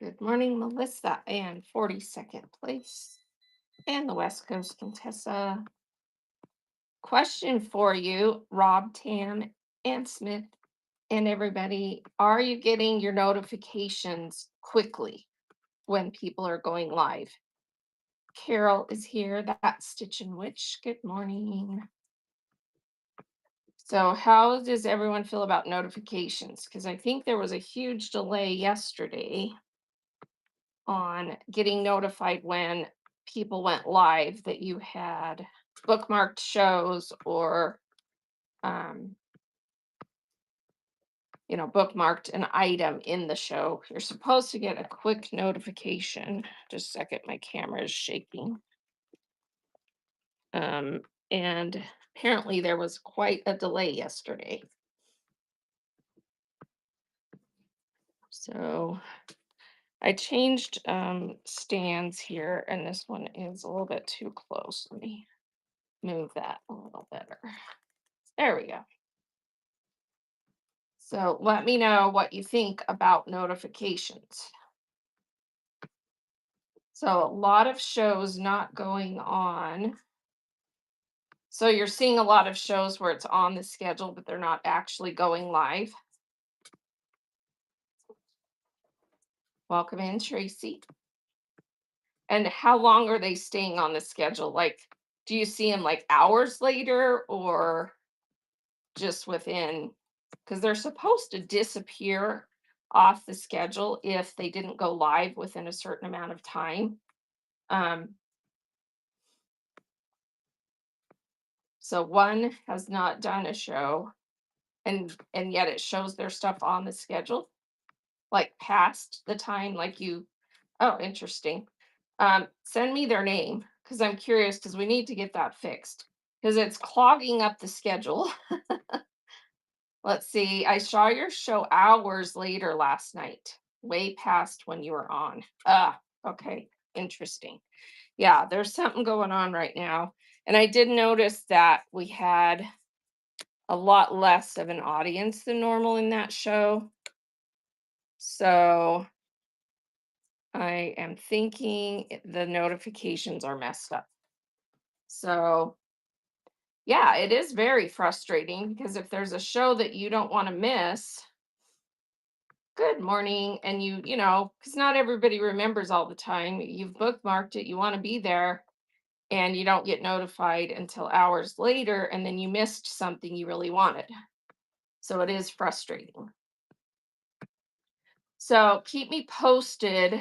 Good morning, Melissa, and 42nd place. And the West Coast Contessa. Question for you, Rob, Tam, and Smith, and everybody. Are you getting your notifications quickly when people are going live? Carol is here. That's Stitch and Witch. Good morning. So, how does everyone feel about notifications? Because I think there was a huge delay yesterday on getting notified when people went live that you had bookmarked shows or um, bookmarked an item in the show. You're supposed to get a quick notification. Just a second, my camera is shaking. um, and apparently there was quite a delay yesterday, so I changed stands here, and this one is a little bit too close. Let me move that a little better. There we go. So let me know what you think about notifications. So a lot of shows not going on. So you're seeing a lot of shows where it's on the schedule, but they're not actually going live. Welcome in, Tracy. And how long are they staying on the schedule? Like, do you see them like hours later or just within? Because they're supposed to disappear off the schedule if they didn't go live within a certain amount of time. Um, So one has not done a show, and yet it shows their stuff on the schedule, like past the time, like you. Oh, interesting. Send me their name because I'm curious because we need to get that fixed because it's clogging up the schedule. Let's see. I saw your show hours later last night, way past when you were on. Ah, okay. Interesting. Yeah, there's something going on right now. And I did notice that we had a lot less of an audience than normal in that show. So I am thinking the notifications are messed up. So yeah, it is very frustrating because if there's a show that you don't want to miss, good morning, and because not everybody remembers all the time. You've bookmarked it, you want to be there, and you don't get notified until hours later, and then you missed something you really wanted. So it is frustrating. So keep me posted.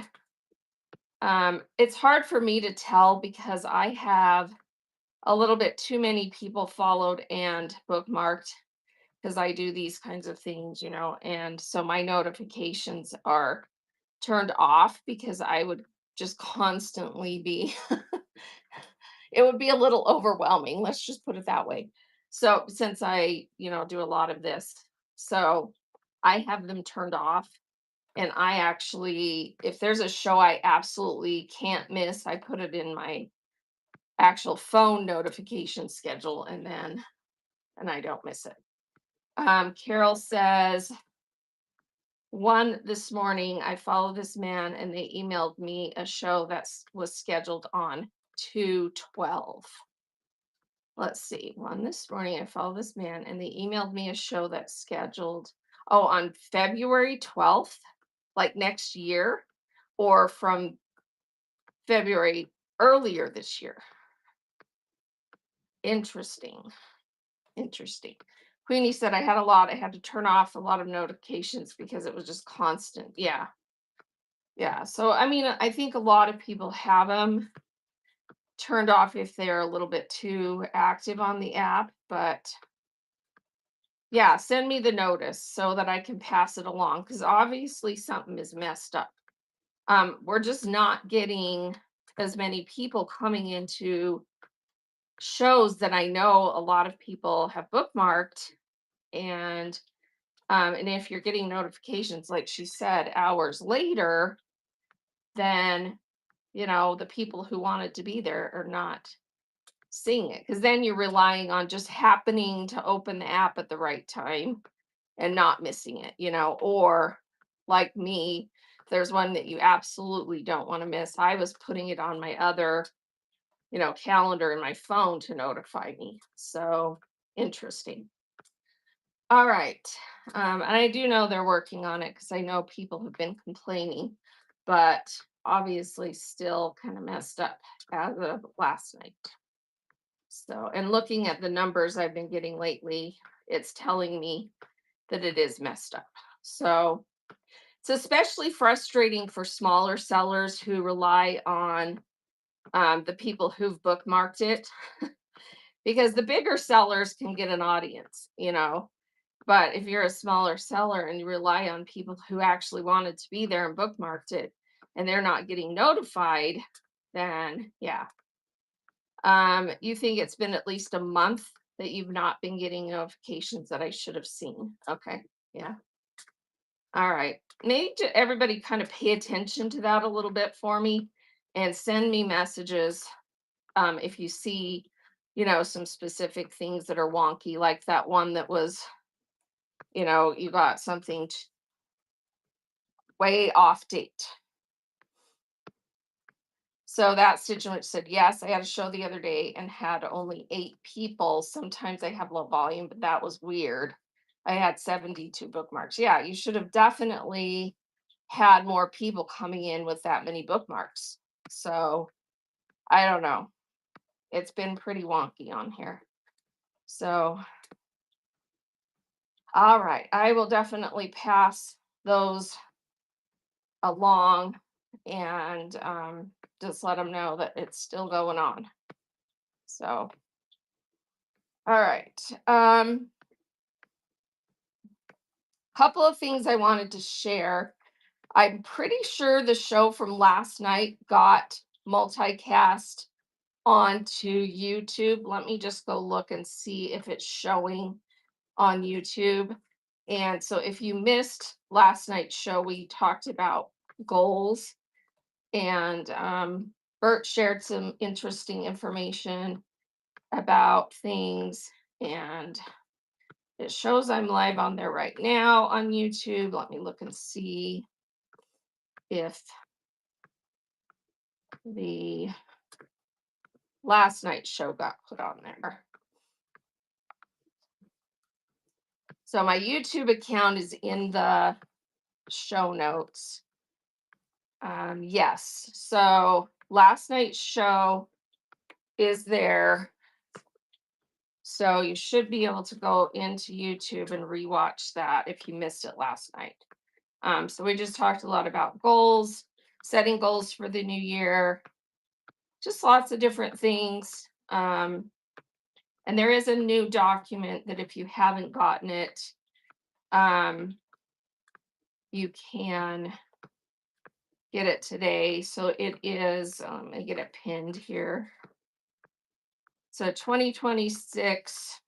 It's hard for me to tell because I have a little bit too many people followed and bookmarked because I do these kinds of things, and so my notifications are turned off because I would just constantly be, it would be a little overwhelming. Let's just put it that way. So since I, do a lot of this, so I have them turned off. And I actually, if there's a show I absolutely can't miss, I put it in my actual phone notification schedule and I don't miss it. Carol says, one this morning, I followed this man and they emailed me a show that was scheduled on 2/12. Let's see. One this morning, I followed this man and they emailed me a show that's scheduled, on February 12th, like next year, or from February earlier this year. Interesting. Interesting. Queenie said I had a lot. I had to turn off a lot of notifications because it was just constant. Yeah. Yeah. So, I mean, I think a lot of people have them turned off if they're a little bit too active on the app. But yeah, send me the notice so that I can pass it along because obviously something is messed up. We're just not getting as many people coming into shows that I know a lot of people have bookmarked. And if you're getting notifications, like she said, hours later, then the people who wanted to be there are not seeing it because then you're relying on just happening to open the app at the right time and not missing it, or like me, If there's one that you absolutely don't want to miss, I was putting it on my other, calendar in my phone to notify me. So interesting. All right. And I do know they're working on it because I know people have been complaining, but obviously still kind of messed up as of last night. So, and looking at the numbers I've been getting lately, it's telling me that it is messed up. So, it's especially frustrating for smaller sellers who rely on the people who've bookmarked it because the bigger sellers can get an audience. But if you're a smaller seller and you rely on people who actually wanted to be there and bookmarked it and they're not getting notified, then yeah. You think it's been at least a month that you've not been getting notifications that I should have seen. Okay. Yeah. All right. Need to everybody kind of pay attention to that a little bit for me and send me messages if you see, some specific things that are wonky, like that one that was, you got something way off date. So that student said, yes, I had a show the other day and had only 8 people. Sometimes I have low volume, but that was weird. I had 72 bookmarks. Yeah, you should have definitely had more people coming in with that many bookmarks. So I don't know. It's been pretty wonky on here. So, all right. I will definitely pass those along and just let them know that it's still going on. So, all right. Couple of things I wanted to share. I'm pretty sure the show from last night got multicast onto YouTube. Let me just go look and see if it's showing on YouTube. And so if you missed last night's show, we talked about goals and Bert shared some interesting information about things and it shows I'm live on there right now on YouTube. Let me look and see if the last night's show got put on there. So my YouTube account is in the show notes. Yes. So last night's show is there. So you should be able to go into YouTube and rewatch that if you missed it last night. So we just talked a lot about goals, setting goals for the new year, just lots of different things. And there is a new document that if you haven't gotten it, you can get it today. So it is, let me get it pinned here. So 2026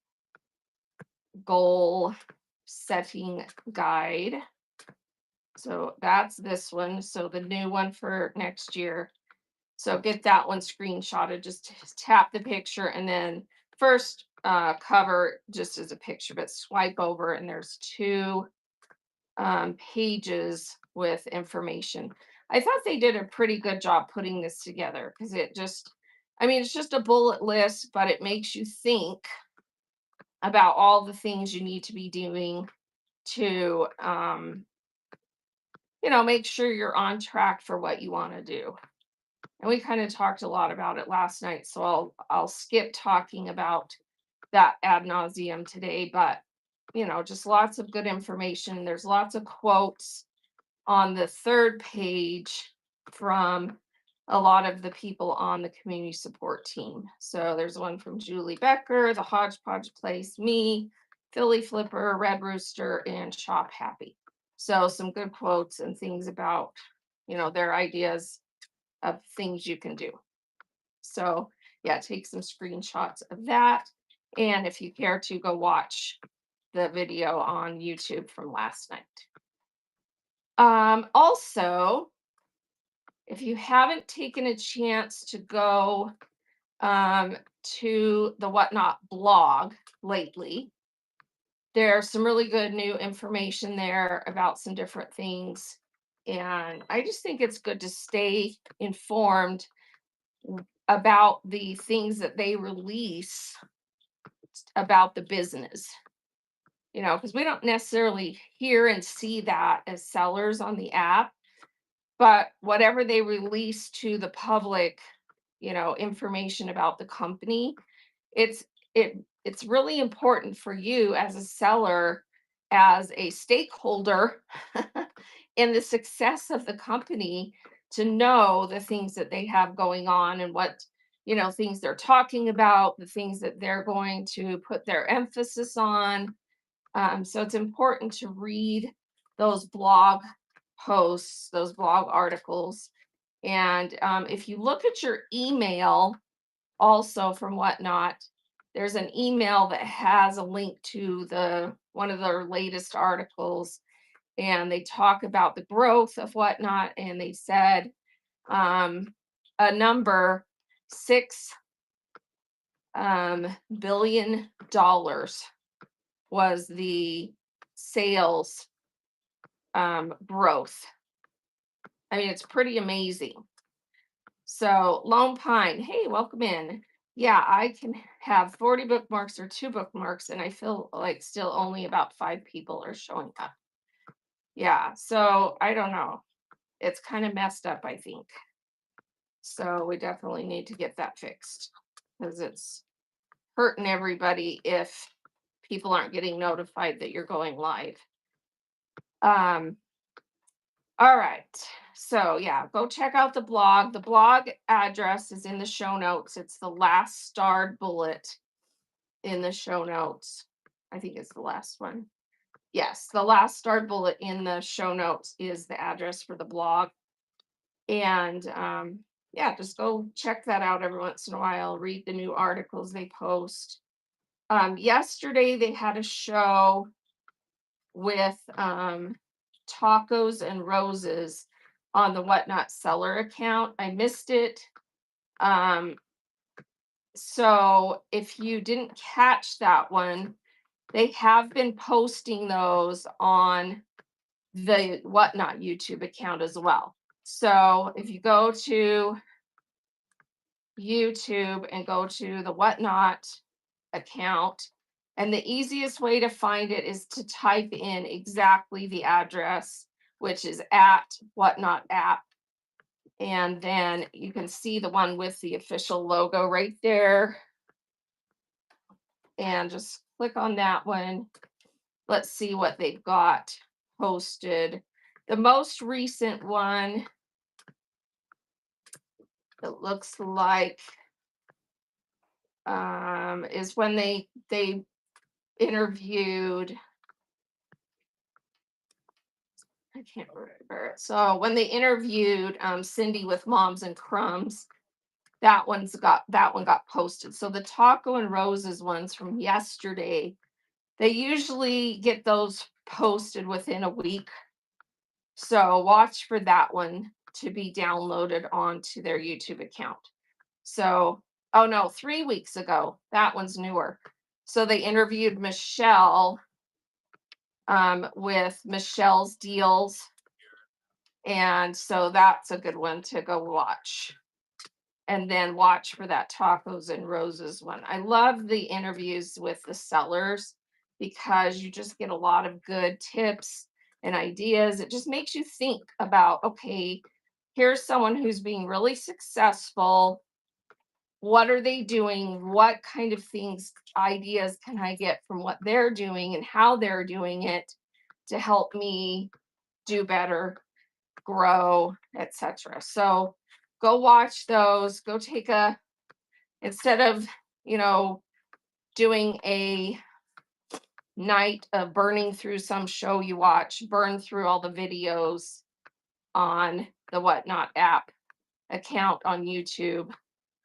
goal setting guide. So that's this one. So the new one for next year. So get that one screenshotted. Just tap the picture and then first cover just as a picture, but swipe over and there's 2 pages with information. I thought they did a pretty good job putting this together because it's just a bullet list, but it makes you think about all the things you need to be doing to, make sure you're on track for what you want to do. And we kind of talked a lot about it last night, so I'll skip talking about that ad nauseum today, but just lots of good information. There's lots of quotes on the 3rd page from a lot of the people on the community support team. So there's one from Julie Becker, the Hodgepodge Place, me, Philly Flipper, Red Rooster, and Shop Happy. So some good quotes and things about, their ideas of things you can do. So yeah, take some screenshots of that. And if you care to go watch the video on YouTube from last night. Also, if you haven't taken a chance to go to the Whatnot blog lately, there's some really good new information there about some different things. And I just think it's good to stay informed about the things that they release about the business, because we don't necessarily hear and see that as sellers on the app, but whatever they release to the public, information about the company, it's it's really important for you as a seller, as a stakeholder in the success of the company, to know the things that they have going on and what things they're talking about, the things that they're going to put their emphasis on. So it's important to read those blog posts, those blog articles. And if you look at your email also from Whatnot, there's an email that has a link to the one of their latest articles, and they talk about the growth of Whatnot, and they said a number, $6 billion was the sales growth. I mean, it's pretty amazing. So Lone Pine, hey, welcome in. Yeah, I can have 40 bookmarks or 2 bookmarks, and I feel like still only about 5 people are showing up. Yeah, so I don't know. It's kind of messed up, I think. So we definitely need to get that fixed, because it's hurting everybody if people aren't getting notified that you're going live. All right. So yeah, go check out the blog. The blog address is in the show notes. It's the last starred bullet in the show notes. I think it's the last one. Yes, the last starred bullet in the show notes is the address for the blog. And yeah, just go check that out every once in a while. Read the new articles they post. Yesterday they had a show with Tacos and Roses on the Whatnot seller account. I missed it. So if you didn't catch that one, they have been posting those on the Whatnot YouTube account as well. So if you go to YouTube and go to the Whatnot account, and the easiest way to find it is to type in exactly the address, which is at Whatnot app. And then you can see the one with the official logo right there. And just click on that one. Let's see what they've got posted. The most recent one, it looks like, is when they interviewed, I can't remember it. So when they interviewed Cindy with Moms and Crumbs, that one got posted. So the Taco and Roses ones from yesterday, they usually get those posted within a week. So watch for that one to be downloaded onto their YouTube account. So, oh no, 3 weeks ago, that one's newer. So they interviewed Michelle with Michelle's Deals. And so that's a good one to go watch. And then watch for that Tacos and Roses one. I love the interviews with the sellers because you just get a lot of good tips and ideas. It just makes you think about, okay, here's someone who's being really successful. What are they doing? What kind of things, ideas can I get from what they're doing and how they're doing it to help me do better, grow, etc. So go watch those. Go take instead of, doing a night of burning through some show you watch, burn through all the videos on the Whatnot app account on YouTube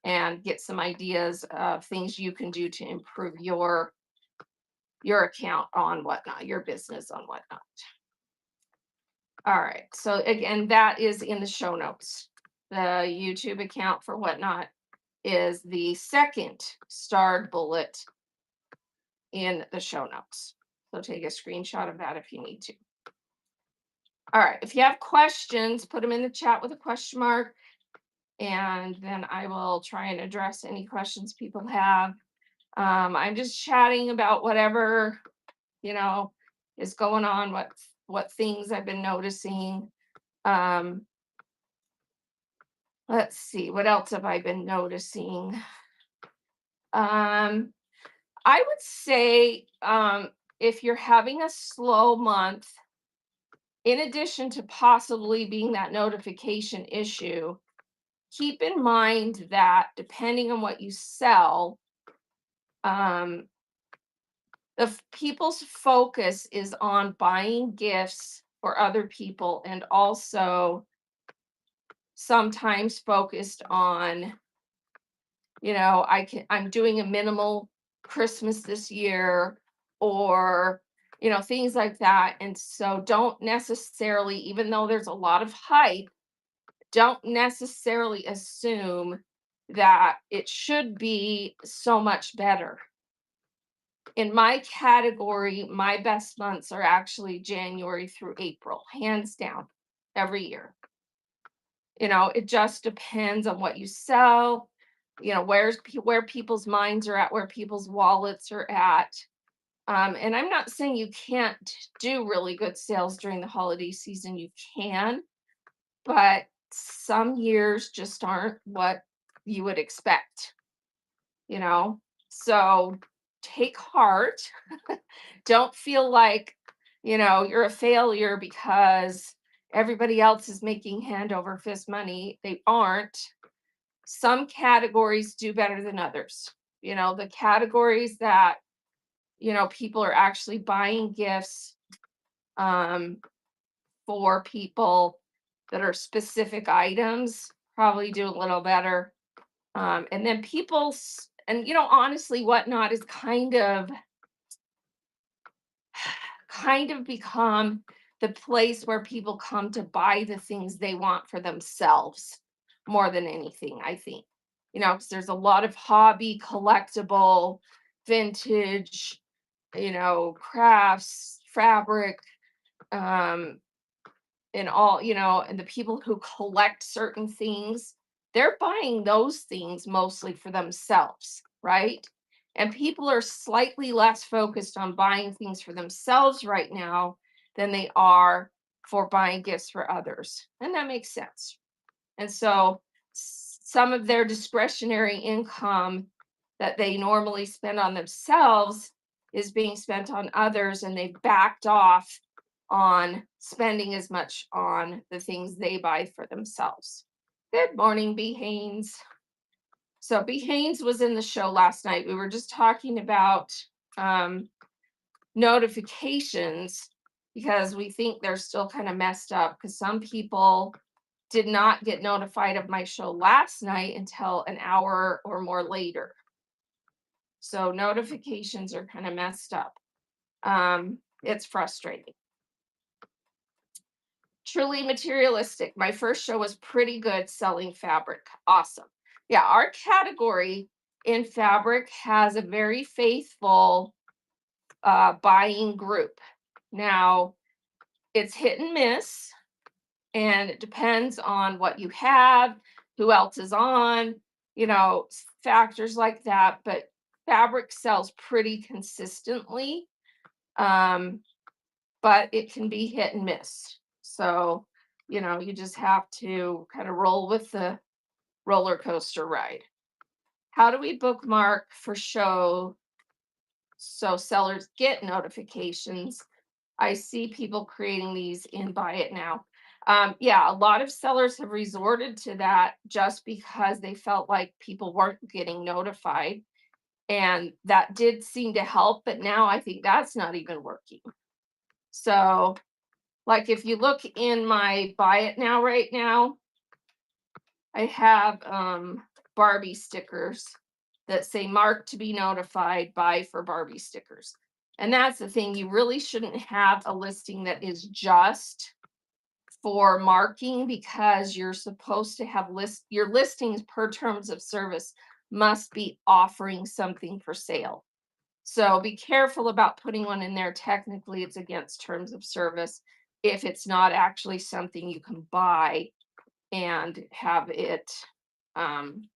and get some ideas of things you can do to improve your account on Whatnot, your business on Whatnot. All right. So again, that is in the show notes. The YouTube account for Whatnot is the second starred bullet in the show notes. So take a screenshot of that if you need to. All right. If you have questions, put them in the chat with a question mark, and then I will try and address any questions people have. I'm just chatting about whatever, you know, is going on, what things I've been noticing. Um, let's see, what else have I been noticing? Um, I would say if you're having a slow month, in addition to possibly being that notification issue, keep in mind that depending on what you sell, um, people's focus is on buying gifts for other people and also sometimes focused on, I'm doing a minimal Christmas this year, or things like that. And so don't necessarily, even though there's a lot of hype, don't necessarily assume that it should be so much better. In my category, my best months are actually January through April, hands down, every year. It just depends on what you sell, where people's minds are at, where people's wallets are at. And I'm not saying you can't do really good sales during the holiday season. You can, but some years just aren't what you would expect, you know? So take heart. Don't feel like, you're a failure because everybody else is making hand over fist money. They aren't. Some categories do better than others. The categories that, people are actually buying gifts um, for people that are specific items probably do a little better. And then and honestly, whatnot is kind of become the place where people come to buy the things they want for themselves more than anything, I think. Because there's a lot of hobby, collectible, vintage, crafts, fabric, um, and all, and the people who collect certain things, they're buying those things mostly for themselves, right? And people are slightly less focused on buying things for themselves right now than they are for buying gifts for others. And that makes sense. And so some of their discretionary income that they normally spend on themselves is being spent on others, and they backed off on spending as much on the things they buy for themselves. Good morning, B. Haynes. So B. Haynes was in the show last night. We were just talking about um, notifications because we think they're still kind of messed up because some people did not get notified of my show last night until an hour or more later. So notifications are kind of messed up. It's frustrating. Truly materialistic. My first show was pretty good selling fabric. Awesome. Yeah, our category in fabric has a very faithful buying group. Now, it's hit and miss, and it depends on what you have, who else is on, factors like that. But fabric sells pretty consistently, but it can be hit and miss. So, you just have to kind of roll with the roller coaster ride. How do we bookmark for show so sellers get notifications? I see people creating these in Buy It Now. Yeah, a lot of sellers have resorted to that just because they felt like people weren't getting notified. And that did seem to help, but now I think that's not even working. So, like if you look in my Buy It Now right now, I have Barbie stickers that say mark to be notified, buy for Barbie stickers. And that's the thing, you really shouldn't have a listing that is just for marking because you're supposed to have your listings per terms of service must be offering something for sale. So be careful about putting one in there. Technically, it's against terms of service. if it's not actually something you can buy and um,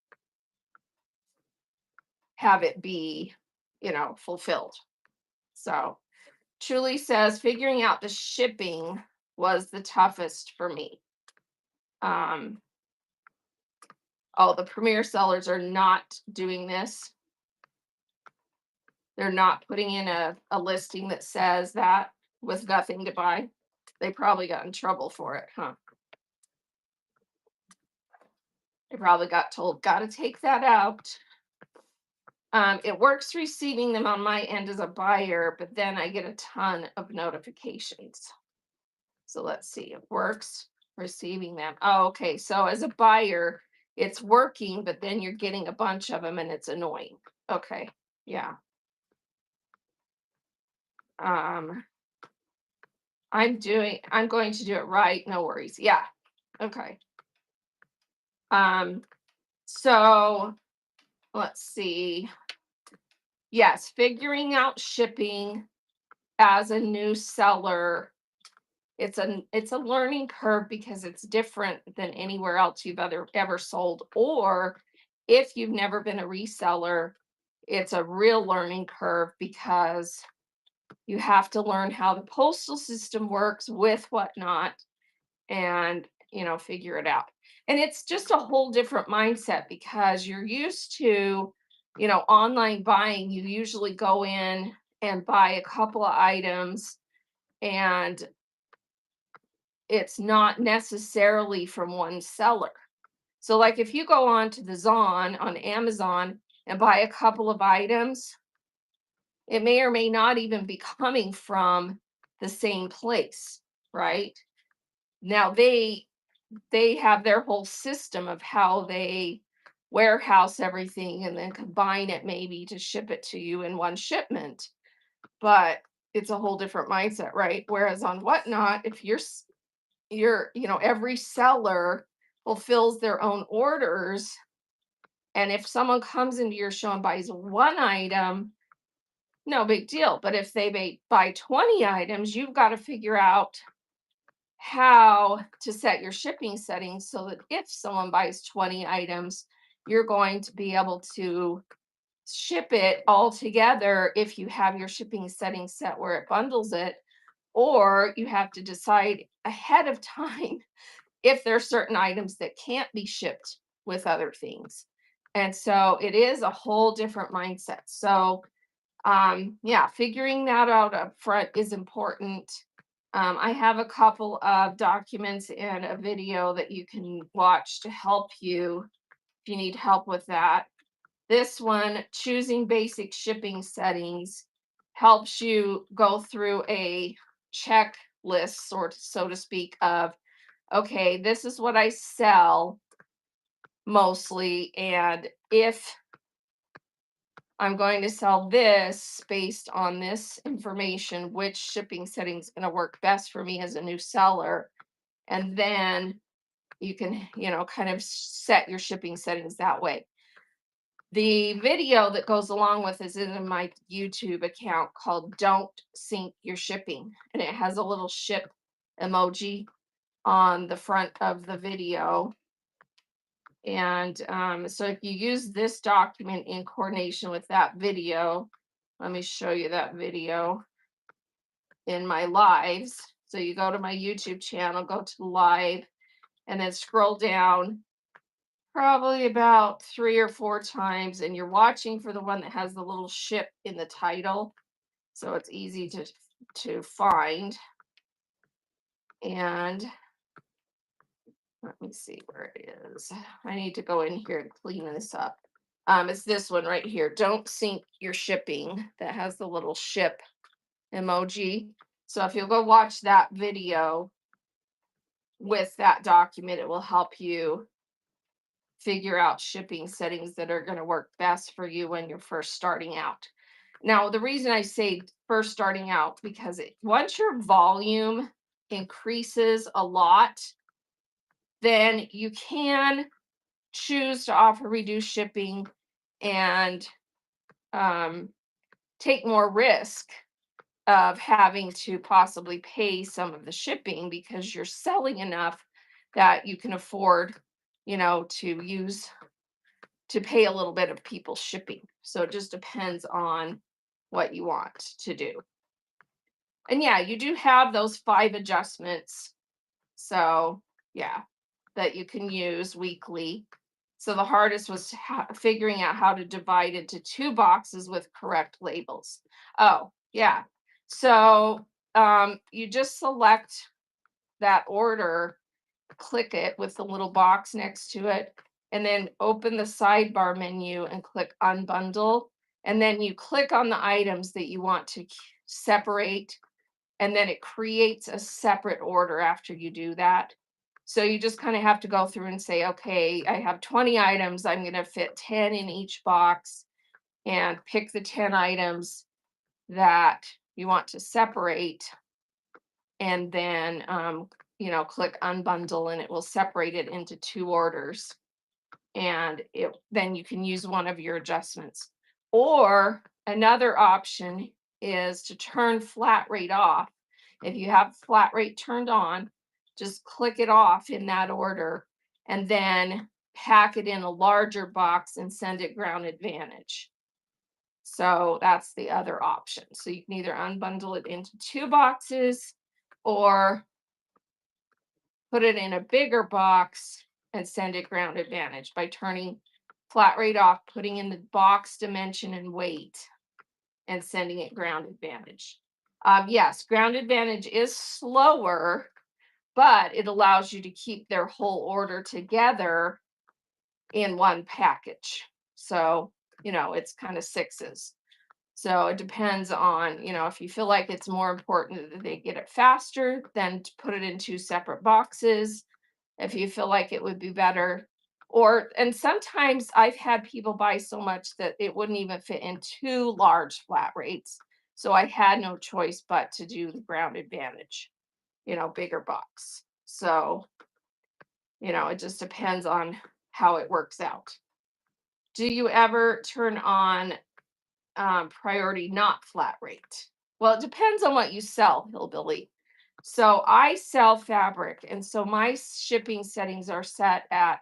have it be, fulfilled. So Julie says figuring out the shipping was the toughest for me. Um, oh, the Premier sellers are not doing this. They're not putting in a listing that says that with nothing to buy. They probably got in trouble for it, huh? They probably got told, got to take that out. It works receiving them on my end as a buyer, but then I get a ton of notifications. So let's see, it works receiving them. Oh, okay. So as a buyer, it's working, but then you're getting a bunch of them and it's annoying. Okay. Yeah. Um, I'm going to do it right. No worries. Yeah. Okay. Um, so let's see. Yes, figuring out shipping as a new seller, it's a learning curve because it's different than anywhere else you've ever sold. Or if you've never been a reseller, it's a real learning curve because you have to learn how the postal system works with whatnot and figure it out. And it's just a whole different mindset because you're used to online buying. You usually go in and buy a couple of items, and it's not necessarily from one seller. So like if you go on to the Zon on Amazon and buy a couple of items, it may or may not even be coming from the same place, right? Now they have their whole system of how they warehouse everything and then combine it maybe to ship it to you in one shipment. But it's a whole different mindset, right? Whereas on Whatnot, if every seller fulfills their own orders. And if someone comes into your show and buys one item, no big deal. But if they buy 20 items, you've got to figure out how to set your shipping settings so that if someone buys 20 items, you're going to be able to ship it all together if you have your shipping settings set where it bundles it, or you have to decide ahead of time if there's certain items that can't be shipped with other things. And so it is a whole different mindset. So yeah, figuring that out up front is important. I have a couple of documents and a video that you can watch to help you if you need help with that. This one, choosing basic shipping settings, helps you go through a checklist, so to speak, of okay, this is what I sell mostly, and if I'm going to sell this based on this information, which shipping setting is going to work best for me as a new seller. And then you can, kind of set your shipping settings that way. The video that goes along with is in my YouTube account called Don't Sync Your Shipping. And it has a little ship emoji on the front of the video. And so if you use this document in coordination with that video, let me show you that video in my lives. So you go to my YouTube channel, go to live, and then scroll down probably about 3 or 4 times, and you're watching for the one that has the little ship in the title. So it's easy to find. And let me see where it is. I need to go in here and clean this up. It's this one right here. Don't sync your shipping, that has the little ship emoji. So if you'll go watch that video with that document, it will help you figure out shipping settings that are going to work best for you when you're first starting out. Now, the reason I say first starting out, because once your volume increases a lot, then you can choose to offer reduced shipping and take more risk of having to possibly pay some of the shipping because you're selling enough that you can afford, to pay a little bit of people's shipping. So it just depends on what you want to do. And yeah, you do have those 5 adjustments. So yeah, that you can use weekly. So the hardest was figuring out how to divide into 2 boxes with correct labels. Oh, yeah. So you just select that order, click it with the little box next to it, and then open the sidebar menu and click unbundle. And then you click on the items that you want to separate, and then it creates a separate order after you do that. So you just kind of have to go through and say, okay, I have 20 items. I'm going to fit 10 in each box and pick the 10 items that you want to separate. And then, click unbundle and it will separate it into 2 orders. And then you can use one of your adjustments. Or another option is to turn flat rate off. If you have flat rate turned on, just click it off in that order and then pack it in a larger box and send it Ground Advantage. So that's the other option. So you can either unbundle it into 2 boxes or put it in a bigger box and send it Ground Advantage by turning flat rate off, putting in the box dimension and weight, and sending it Ground Advantage. Yes, Ground Advantage is slower, but it allows you to keep their whole order together in one package. So, it's kind of sixes. So it depends on, if you feel like it's more important that they get it faster, then to put it in 2 separate boxes. If you feel like it would be better, and sometimes I've had people buy so much that it wouldn't even fit in 2 large flat rates. So I had no choice but to do the Ground Advantage, bigger box. So, it just depends on how it works out. Do you ever turn on priority not flat rate? Well, it depends on what you sell, Hillbilly. So I sell fabric, and so my shipping settings are set at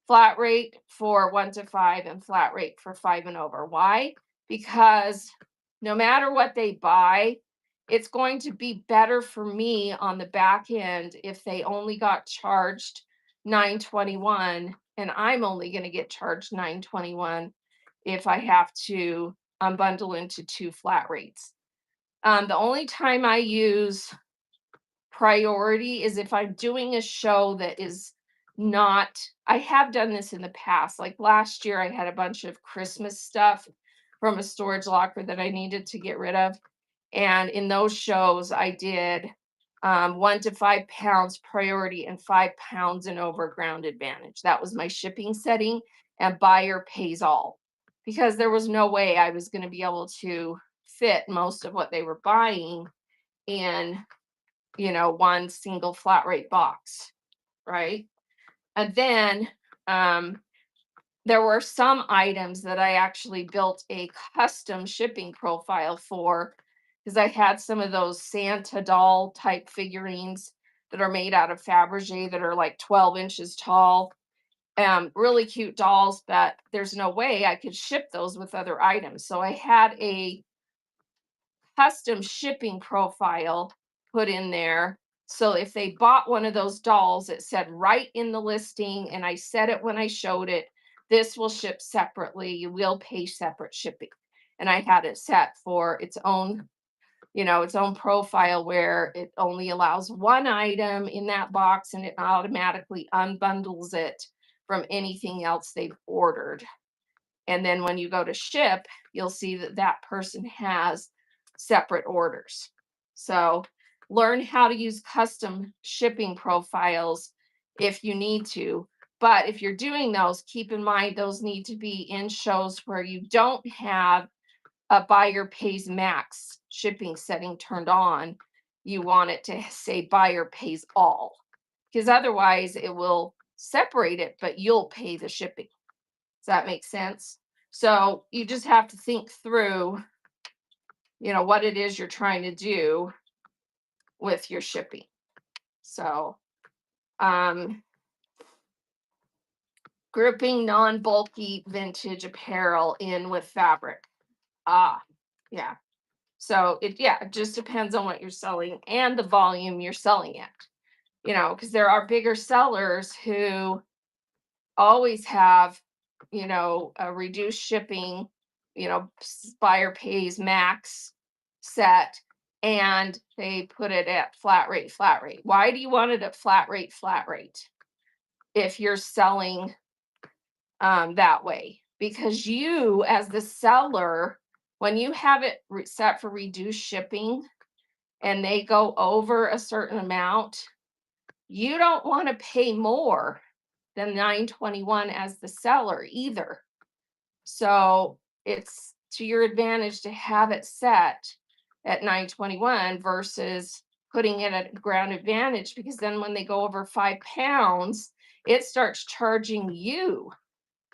flat rate for 1 to 5 and flat rate for 5 and over. Why? Because no matter what they buy, it's going to be better for me on the back end if they only got charged 921 and I'm only going to get charged 921 if I have to unbundle into 2 flat rates. The only time I use priority is if I'm doing a show that is not, I have done this in the past. Like last year, I had a bunch of Christmas stuff from a storage locker that I needed to get rid of. And in those shows, I did 1 to 5 pounds priority and 5 pounds and over Ground Advantage. That was my shipping setting, and buyer pays all because there was no way I was going to be able to fit most of what they were buying in, one single flat rate box, right? And then there were some items that I actually built a custom shipping profile for because I had some of those Santa doll type figurines that are made out of Fabergé that are like 12 inches tall. Really cute dolls, but there's no way I could ship those with other items. So I had a custom shipping profile put in there. So if they bought one of those dolls, it said right in the listing, and I said it when I showed it, this will ship separately. You will pay separate shipping. And I had it set for its own profile where it only allows one item in that box and it automatically unbundles it from anything else they've ordered. And then when you go to ship, you'll see that that person has separate orders. So learn how to use custom shipping profiles if you need to. But if you're doing those, keep in mind those need to be in shows where you don't have a buyer pays max shipping setting turned on. You want it to say buyer pays all, because otherwise it will separate it, but you'll pay the shipping. Does that make sense? So you just have to think through, what it is you're trying to do with your shipping. So, um, grouping non-bulky vintage apparel in with fabric. Ah, yeah. So it just depends on what you're selling and the volume you're selling at. Because there are bigger sellers who always have, a reduced shipping, buyer pays max set, and they put it at flat rate, flat rate. Why do you want it at flat rate, flat rate if you're selling that way? Because you, as the seller, when you have it set for reduced shipping and they go over a certain amount, you don't want to pay more than 921 as the seller either. So it's to your advantage to have it set at 921 versus putting it at ground advantage, because then when they go over 5 pounds, it starts charging you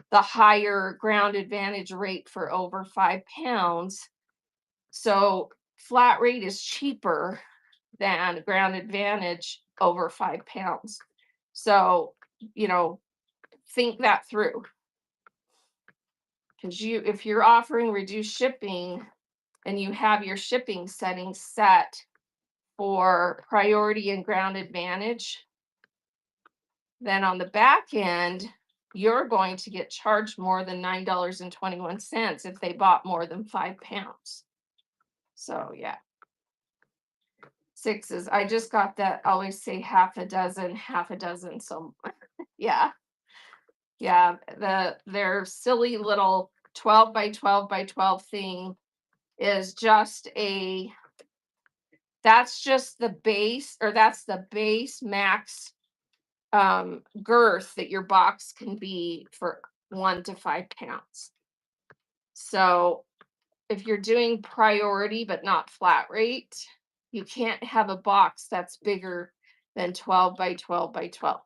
the higher ground advantage rate for over 5 pounds. So flat rate is cheaper than ground advantage over 5 pounds. So, think that through. Because if you're offering reduced shipping and you have your shipping settings set for priority and ground advantage, then on the back end, you're going to get charged more than $9.21 if they bought more than 5 pounds. So, yeah. Sixes. I just got that. Always say half a dozen, half a dozen. So, yeah. Yeah. Their silly little 12 by 12 by 12 thing is that's just the base, or that's the base max girth that your box can be for 1 to 5 pounds. So if you're doing priority but not flat rate, you can't have a box that's bigger than 12 by 12 by 12.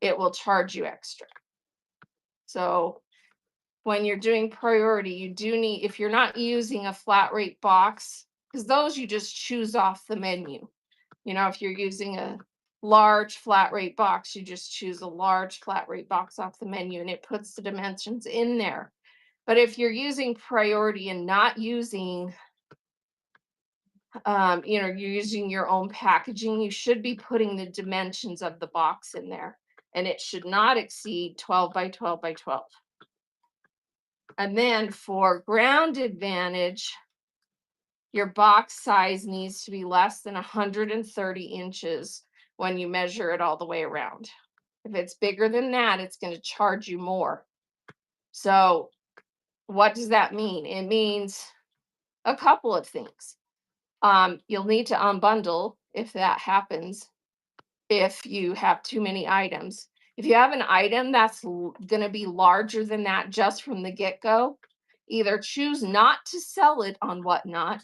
It will charge you extra. So when you're doing priority, you do need, if you're not using a flat rate box, because those you just choose off the menu. If you're using a large flat rate box, you just choose a large flat rate box off the menu and it puts the dimensions in there. But if you're using priority and not using, you're using your own packaging, you should be putting the dimensions of the box in there. And it should not exceed 12 by 12 by 12. And then for ground advantage, your box size needs to be less than 130 inches when you measure it all the way around. If it's bigger than that, it's going to charge you more. So, what does that mean? It means a couple of things. You'll need to unbundle if that happens, if you have too many items. If you have an item that's going to be larger than that just from the get go, either choose not to sell it on Whatnot,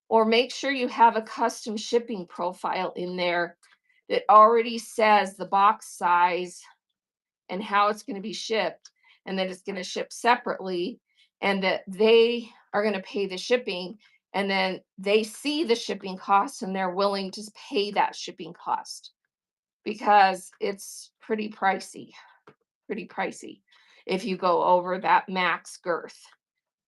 or make sure you have a custom shipping profile in there that already says the box size and how it's going to be shipped, and that it's going to ship separately, and that they are going to pay the shipping, and then they see the shipping costs and they're willing to pay that shipping cost, because it's pretty pricey if you go over that max girth.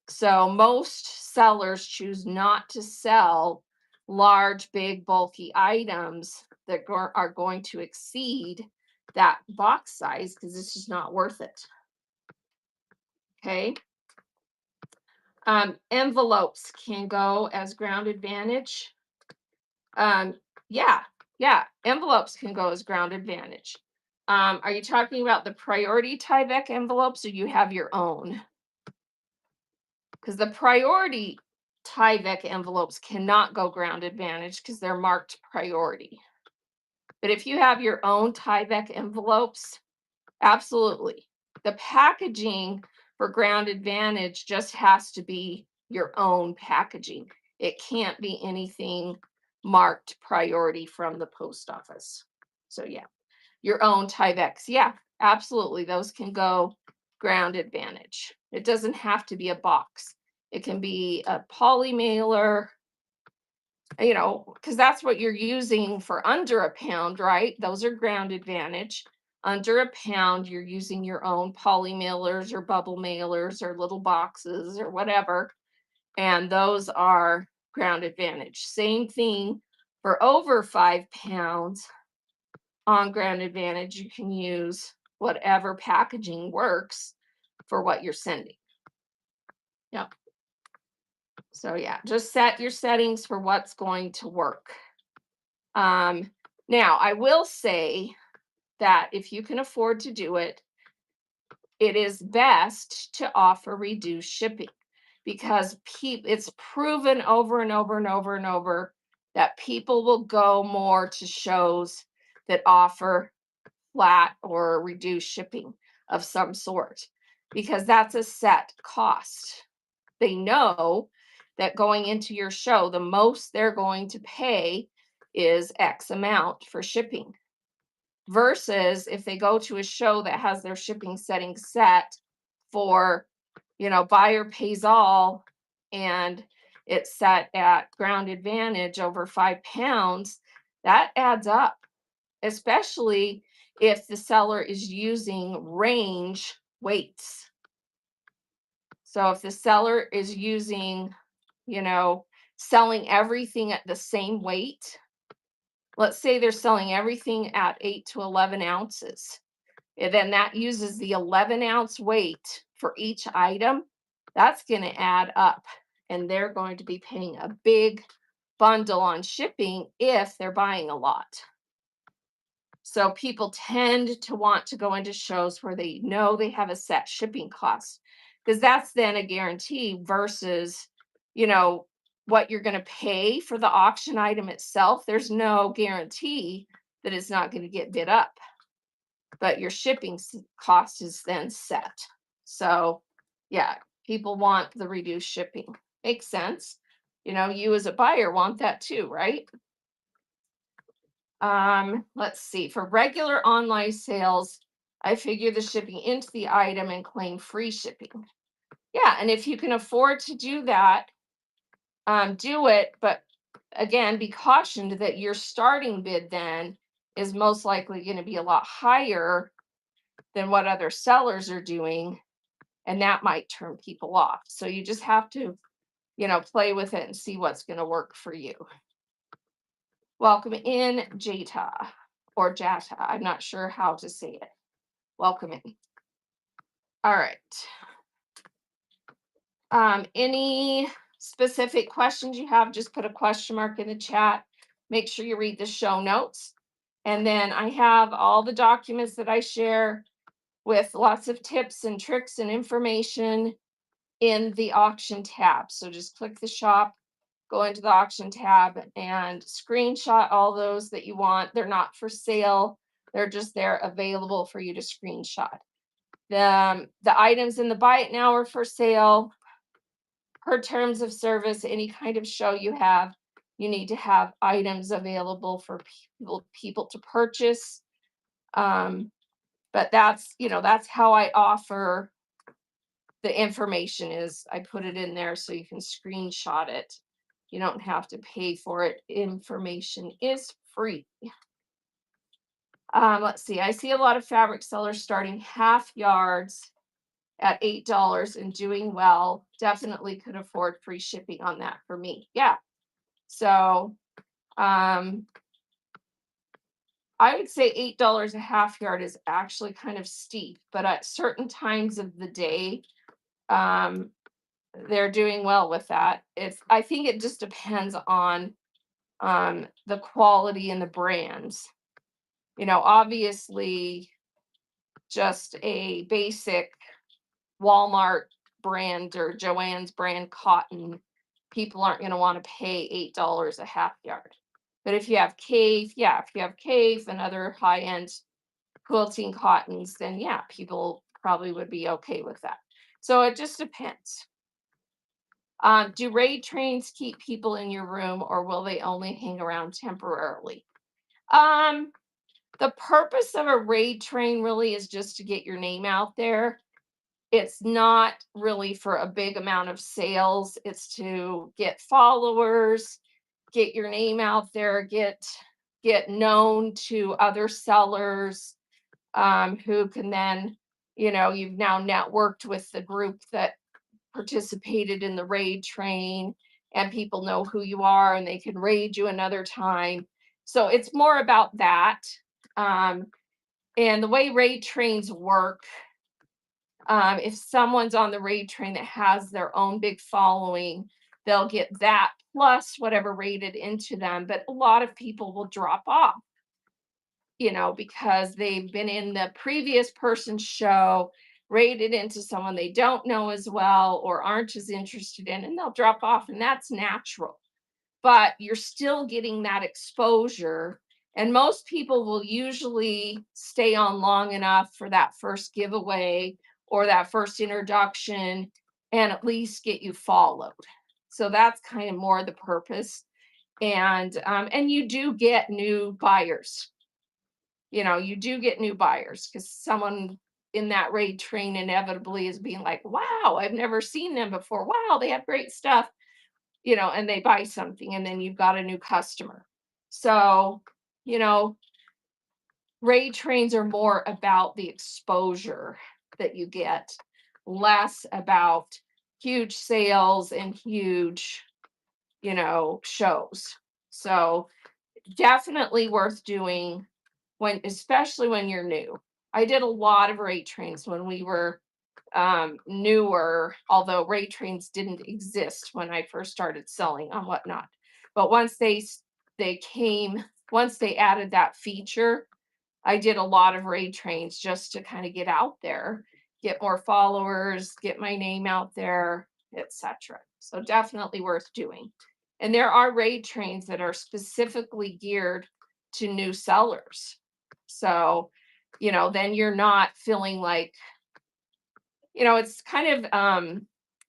So most sellers choose not to sell large, big, bulky items that are going to exceed that box size, because it's just not worth it. Okay. Envelopes can go as ground advantage. Yeah, envelopes can go as ground advantage. Are you talking about the priority Tyvek envelopes, or you have your own? Because the priority Tyvek envelopes cannot go ground advantage because they're marked priority. But if you have your own Tyvek envelopes, absolutely. The packaging for ground advantage just has to be your own packaging. It can't be anything marked priority from the post office. So yeah, your own Tyveks. Yeah, absolutely. Those can go ground advantage. It doesn't have to be a box. It can be a poly mailer, because that's what you're using for under a pound, right? Those are Ground Advantage. Under a pound, you're using your own poly mailers or bubble mailers or little boxes or whatever. And those are Ground Advantage. Same thing for over 5 pounds on Ground Advantage. You can use whatever packaging works for what you're sending. Yep. So yeah, just set your settings for what's going to work. Now, I will say that if you can afford to do it, it is best to offer reduced shipping because it's proven over and over and over and over that people will go more to shows that offer flat or reduced shipping of some sort because that's a set cost. They know that going into your show, the most they're going to pay is X amount for shipping. Versus if they go to a show that has their shipping settings set for, buyer pays all and it's set at Ground Advantage over 5 pounds, that adds up, especially if the seller is using range weights. So if the seller is using, you know, selling everything at the same weight, let's say they're selling everything at 8 to 11 ounces, and then that uses the 11-ounce weight for each item, that's going to add up. And they're going to be paying a big bundle on shipping if they're buying a lot. So people tend to want to go into shows where they know they have a set shipping cost because that's then a guarantee versus, you know, what you're going to pay for the auction item itself. There's no guarantee that it's not going to get bid up, but your shipping cost is then set. So, yeah, people want the reduced shipping. Makes sense. You as a buyer want that too, right? Let's see. For regular online sales, I figure the shipping into the item and claim free shipping. Yeah, and if you can afford to do that, do it. But again, be cautioned that your starting bid then is most likely going to be a lot higher than what other sellers are doing, and that might turn people off. So you just have to, play with it and see what's going to work for you. Welcome in, Jata or Jata. I'm not sure how to say it. Welcome in. All right. Any specific questions you have, just put a question mark in the chat. Make sure you read the show notes. And then I have all the documents that I share with lots of tips and tricks and information in the auction tab. So just click the shop, go into the auction tab and screenshot all those that you want. They're not for sale. They're just there available for you to screenshot. The items in the buy it now are for sale. Per terms of service, any kind of show you have, you need to have items available for people to purchase. But that's how I offer the information is I put it in there so you can screenshot it. You don't have to pay for it. Information is free. Let's see. I see a lot of fabric sellers starting half yards at $8 and doing well. Definitely could afford free shipping on that for me. Yeah. So I would say $8 a half yard is actually kind of steep, but at certain times of the day, they're doing well with that. I think it just depends on the quality and the brands. Obviously, just a basic Walmart brand or Joann's brand cotton, people aren't going to want to pay $8 a half yard. But if you have Kaffe, and other high-end quilting cottons, then yeah, people probably would be okay with that. So it just depends. Do raid trains keep people in your room, or will they only hang around temporarily? The purpose of a raid train really is just to get your name out there. It's not really for a big amount of sales. It's to get followers, get your name out there, get known to other sellers, who can then, you've now networked with the group that participated in the raid train, and people know who you are and they can raid you another time. So it's more about that. Um, and the way raid trains work, if someone's on the raid train that has their own big following, they'll get that plus whatever rated into them. But a lot of people will drop off, because they've been in the previous person's show, rated into someone they don't know as well or aren't as interested in, and they'll drop off, and that's natural. But you're still getting that exposure. And most people will usually stay on long enough for that first giveaway or that first introduction and at least get you followed. So that's kind of more the purpose. And you do get new buyers. You do get new buyers because someone in that raid train inevitably is being like, wow, I've never seen them before. Wow, they have great stuff, and they buy something and then you've got a new customer. So, you know, raid trains are more about the exposure that you get, less about huge sales and huge, shows. So, definitely worth doing especially when you're new. I did a lot of raid trains when we were newer, although raid trains didn't exist when I first started selling on Whatnot. But they came, once they added that feature, I did a lot of raid trains just to kind of get out there, get more followers, get my name out there, etc. So definitely worth doing. And there are raid trains that are specifically geared to new sellers. So, then you're not feeling like, it's kind of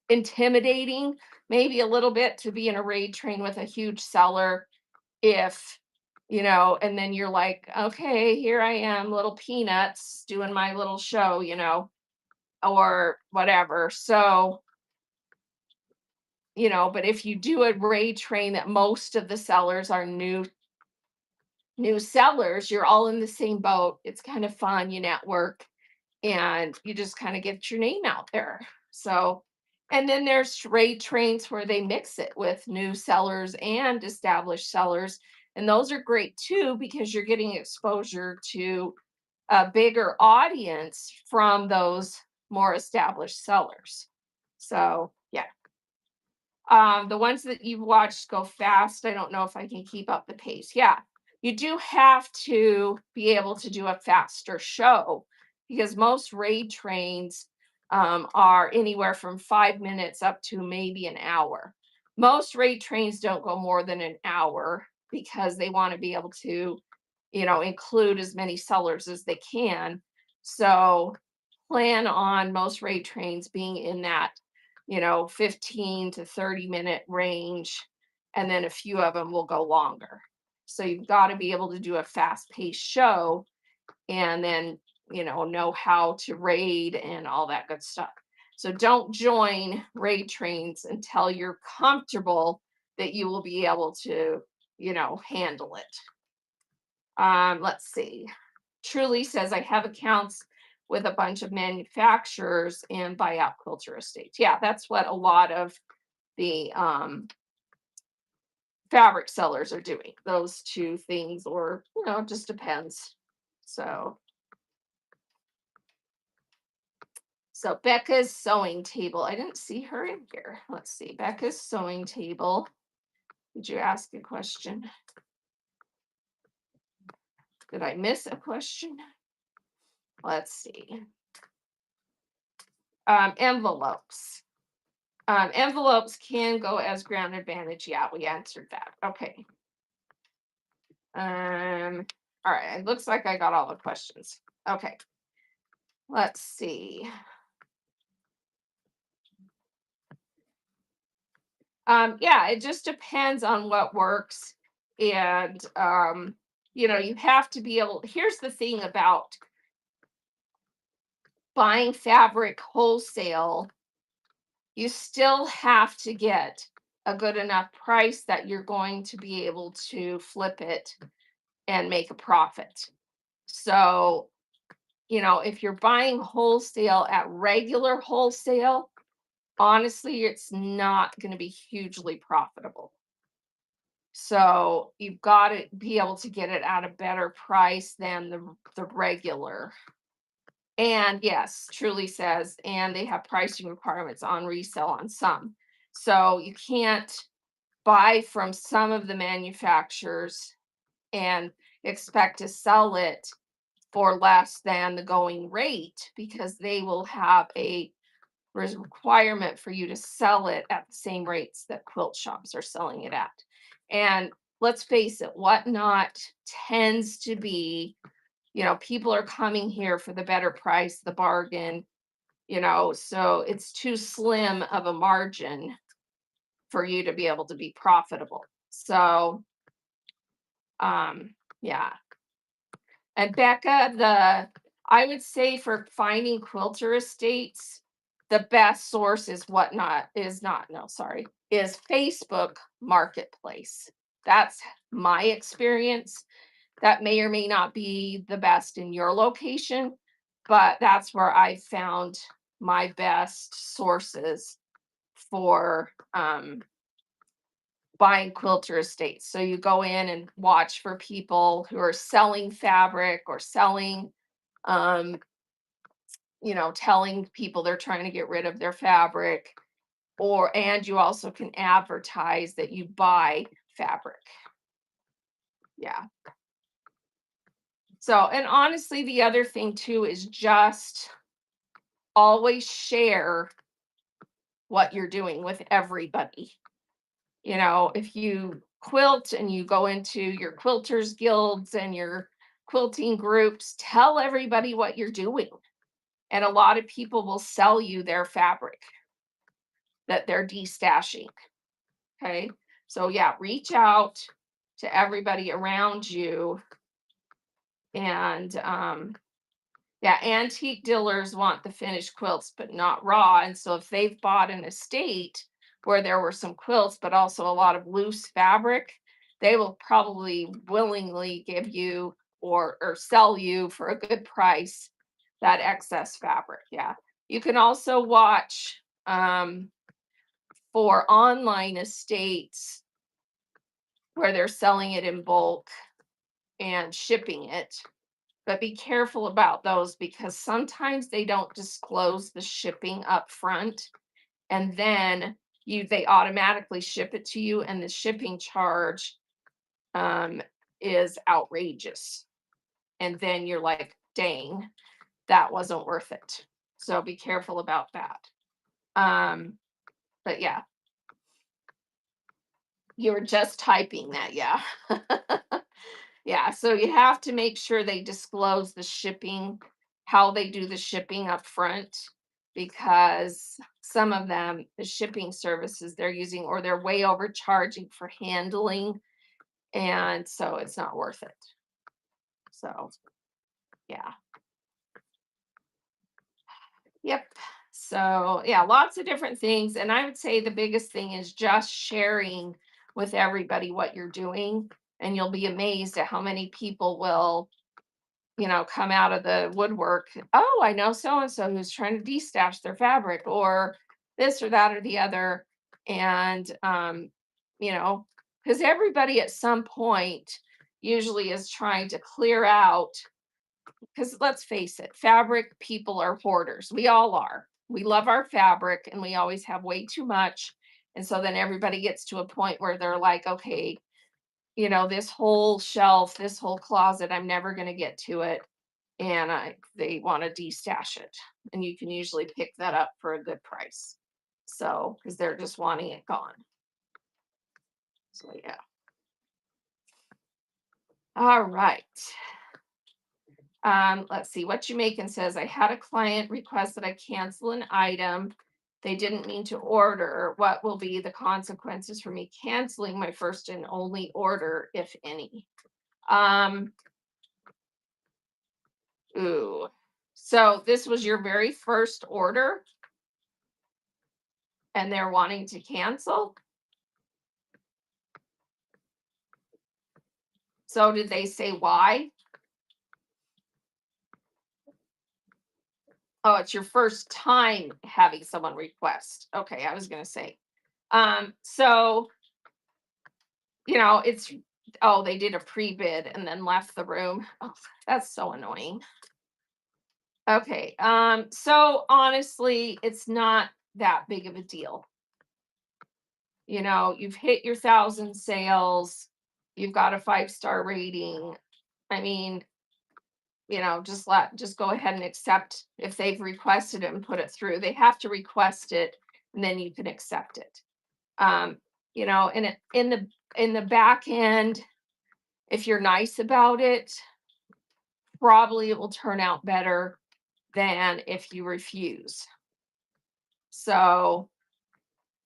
intimidating, maybe a little bit, to be in a raid train with a huge seller if, and then you're like, okay, here I am, little peanuts doing my little show, or whatever. So, but if you do a raid train that most of the sellers are new sellers, you're all in the same boat. It's kind of fun, you network, and you just kind of get your name out there. So, and then there's raid trains where they mix it with new sellers and established sellers. And those are great too, because you're getting exposure to a bigger audience from those more established sellers. So, yeah. The ones that you've watched go fast. I don't know if I can keep up the pace. Yeah, you do have to be able to do a faster show because most raid trains are anywhere from 5 minutes up to maybe an hour. Most raid trains don't go more than an hour because they want to be able to, include as many sellers as they can. So plan on most raid trains being in that 15 to 30-minute range, and then a few of them will go longer. So you've got to be able to do a fast-paced show and then, know how to raid and all that good stuff. So don't join raid trains until you're comfortable that you will be able to, handle it. Let's see. Truly says, I have accounts with a bunch of manufacturers and buyout quilter estates. Yeah, that's what a lot of the fabric sellers are doing. Those two things, or, it just depends. So Becca's sewing table. I didn't see her in here. Let's see. Becca's sewing table. Did you ask a question? Did I miss a question? Let's see. Envelopes. Envelopes can go as ground advantage. Yeah, we answered that. Okay. All right. It looks like I got all the questions. Okay. Let's see. Yeah, it just depends on what works. And you have to be able, here's the thing about buying fabric wholesale, you still have to get a good enough price that you're going to be able to flip it and make a profit. So, if you're buying wholesale at regular wholesale, honestly, it's not going to be hugely profitable. So, you've got to be able to get it at a better price than the regular. And yes, Truly says, and they have pricing requirements on resale on some. So, you can't buy from some of the manufacturers and expect to sell it for less than the going rate because they will have a requirement for you to sell it at the same rates that quilt shops are selling it at. And let's face it, Whatnot tends to be, people are coming here for the better price, the bargain, so it's too slim of a margin for you to be able to be profitable. So, yeah. And Becca, I would say for finding quilter estates, the best source is is Facebook Marketplace. That's my experience. That may or may not be the best in your location, but that's where I found my best sources for buying quilter estates. So you go in and watch for people who are selling fabric or selling, um, telling people they're trying to get rid of their fabric, and you also can advertise that you buy fabric. Yeah. So, and honestly, the other thing too is just always share what you're doing with everybody. If you quilt and you go into your quilters guilds and your quilting groups, tell everybody what you're doing. And a lot of people will sell you their fabric that they're destashing. Okay. So, yeah, reach out to everybody around you. And yeah, antique dealers want the finished quilts, but not raw. And so, if they've bought an estate where there were some quilts, but also a lot of loose fabric, they will probably willingly give you or sell you for a good price that excess fabric. Yeah. You can also watch for online estates where they're selling it in bulk and shipping it. But be careful about those because sometimes they don't disclose the shipping up front, and then they automatically ship it to you, and the shipping charge um, is outrageous. And then you're like, dang, that wasn't worth it. So be careful about that. But yeah, you were just typing that, yeah. Yeah, so you have to make sure they disclose the shipping, how they do the shipping up front, because some of them, the shipping services they're using, or they're way overcharging for handling, and so it's not worth it. So, yeah. Yep. So, yeah, lots of different things, and I would say the biggest thing is just sharing with everybody what you're doing, and you'll be amazed at how many people will come out of the woodwork. Oh, I know so and so who's trying to destash their fabric or this or that or the other. And, because everybody at some point usually is trying to clear out, because let's face it, fabric people are hoarders. We all are. We love our fabric and we always have way too much. And so then everybody gets to a point where they're like, okay, this whole shelf, this whole closet, I'm never going to get to it, and they want to destash it, and you can usually pick that up for a good price. So, because they're just wanting it gone. So yeah. All right. Let's see what you making says. I had a client request that I cancel an item they didn't mean to order. What will be the consequences for me canceling my first and only order, if any? Um, ooh. So this was your very first order and they're wanting to cancel? So did they say why? Oh, it's your first time having someone request. Okay, I was gonna say. So it's oh, they did a pre-bid and then left the room. Oh, that's so annoying. Okay. So honestly, it's not that big of a deal. You've hit your 1,000 sales, you've got a 5-star rating. I mean, just go ahead and accept if they've requested it and put it through. They have to request it and then you can accept it. Um, and in the back end, if you're nice about it, probably it will turn out better than if you refuse. So,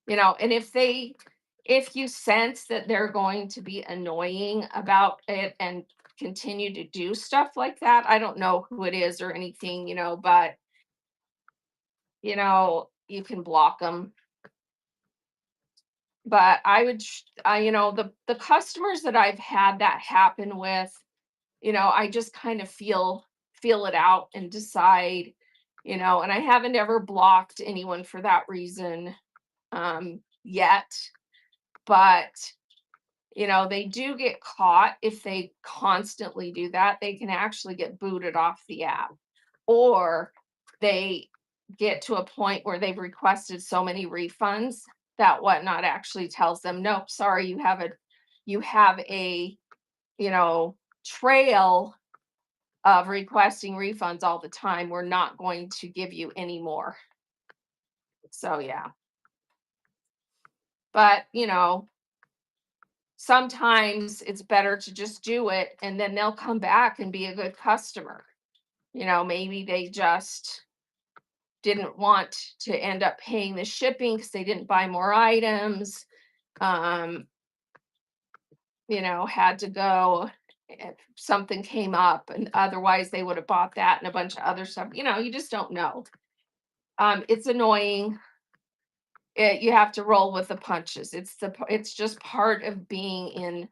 and if you sense that they're going to be annoying about it and continue to do stuff like that, I don't know who it is or anything, but you can block them. But the customers that I've had that happen with, I just kind of feel it out and decide, and I haven't ever blocked anyone for that reason yet. But they do get caught if they constantly do that. They can actually get booted off the app, or they get to a point where they've requested so many refunds that Whatnot actually tells them, nope, sorry, you have a you know trail of requesting refunds all the time. We're not going to give you any more. So yeah. But sometimes it's better to just do it and then they'll come back and be a good customer. Maybe they just didn't want to end up paying the shipping because they didn't buy more items. Um, had to go if something came up and otherwise they would have bought that and a bunch of other stuff. You just don't know. It's annoying. You have to roll with the punches. It's just part of being in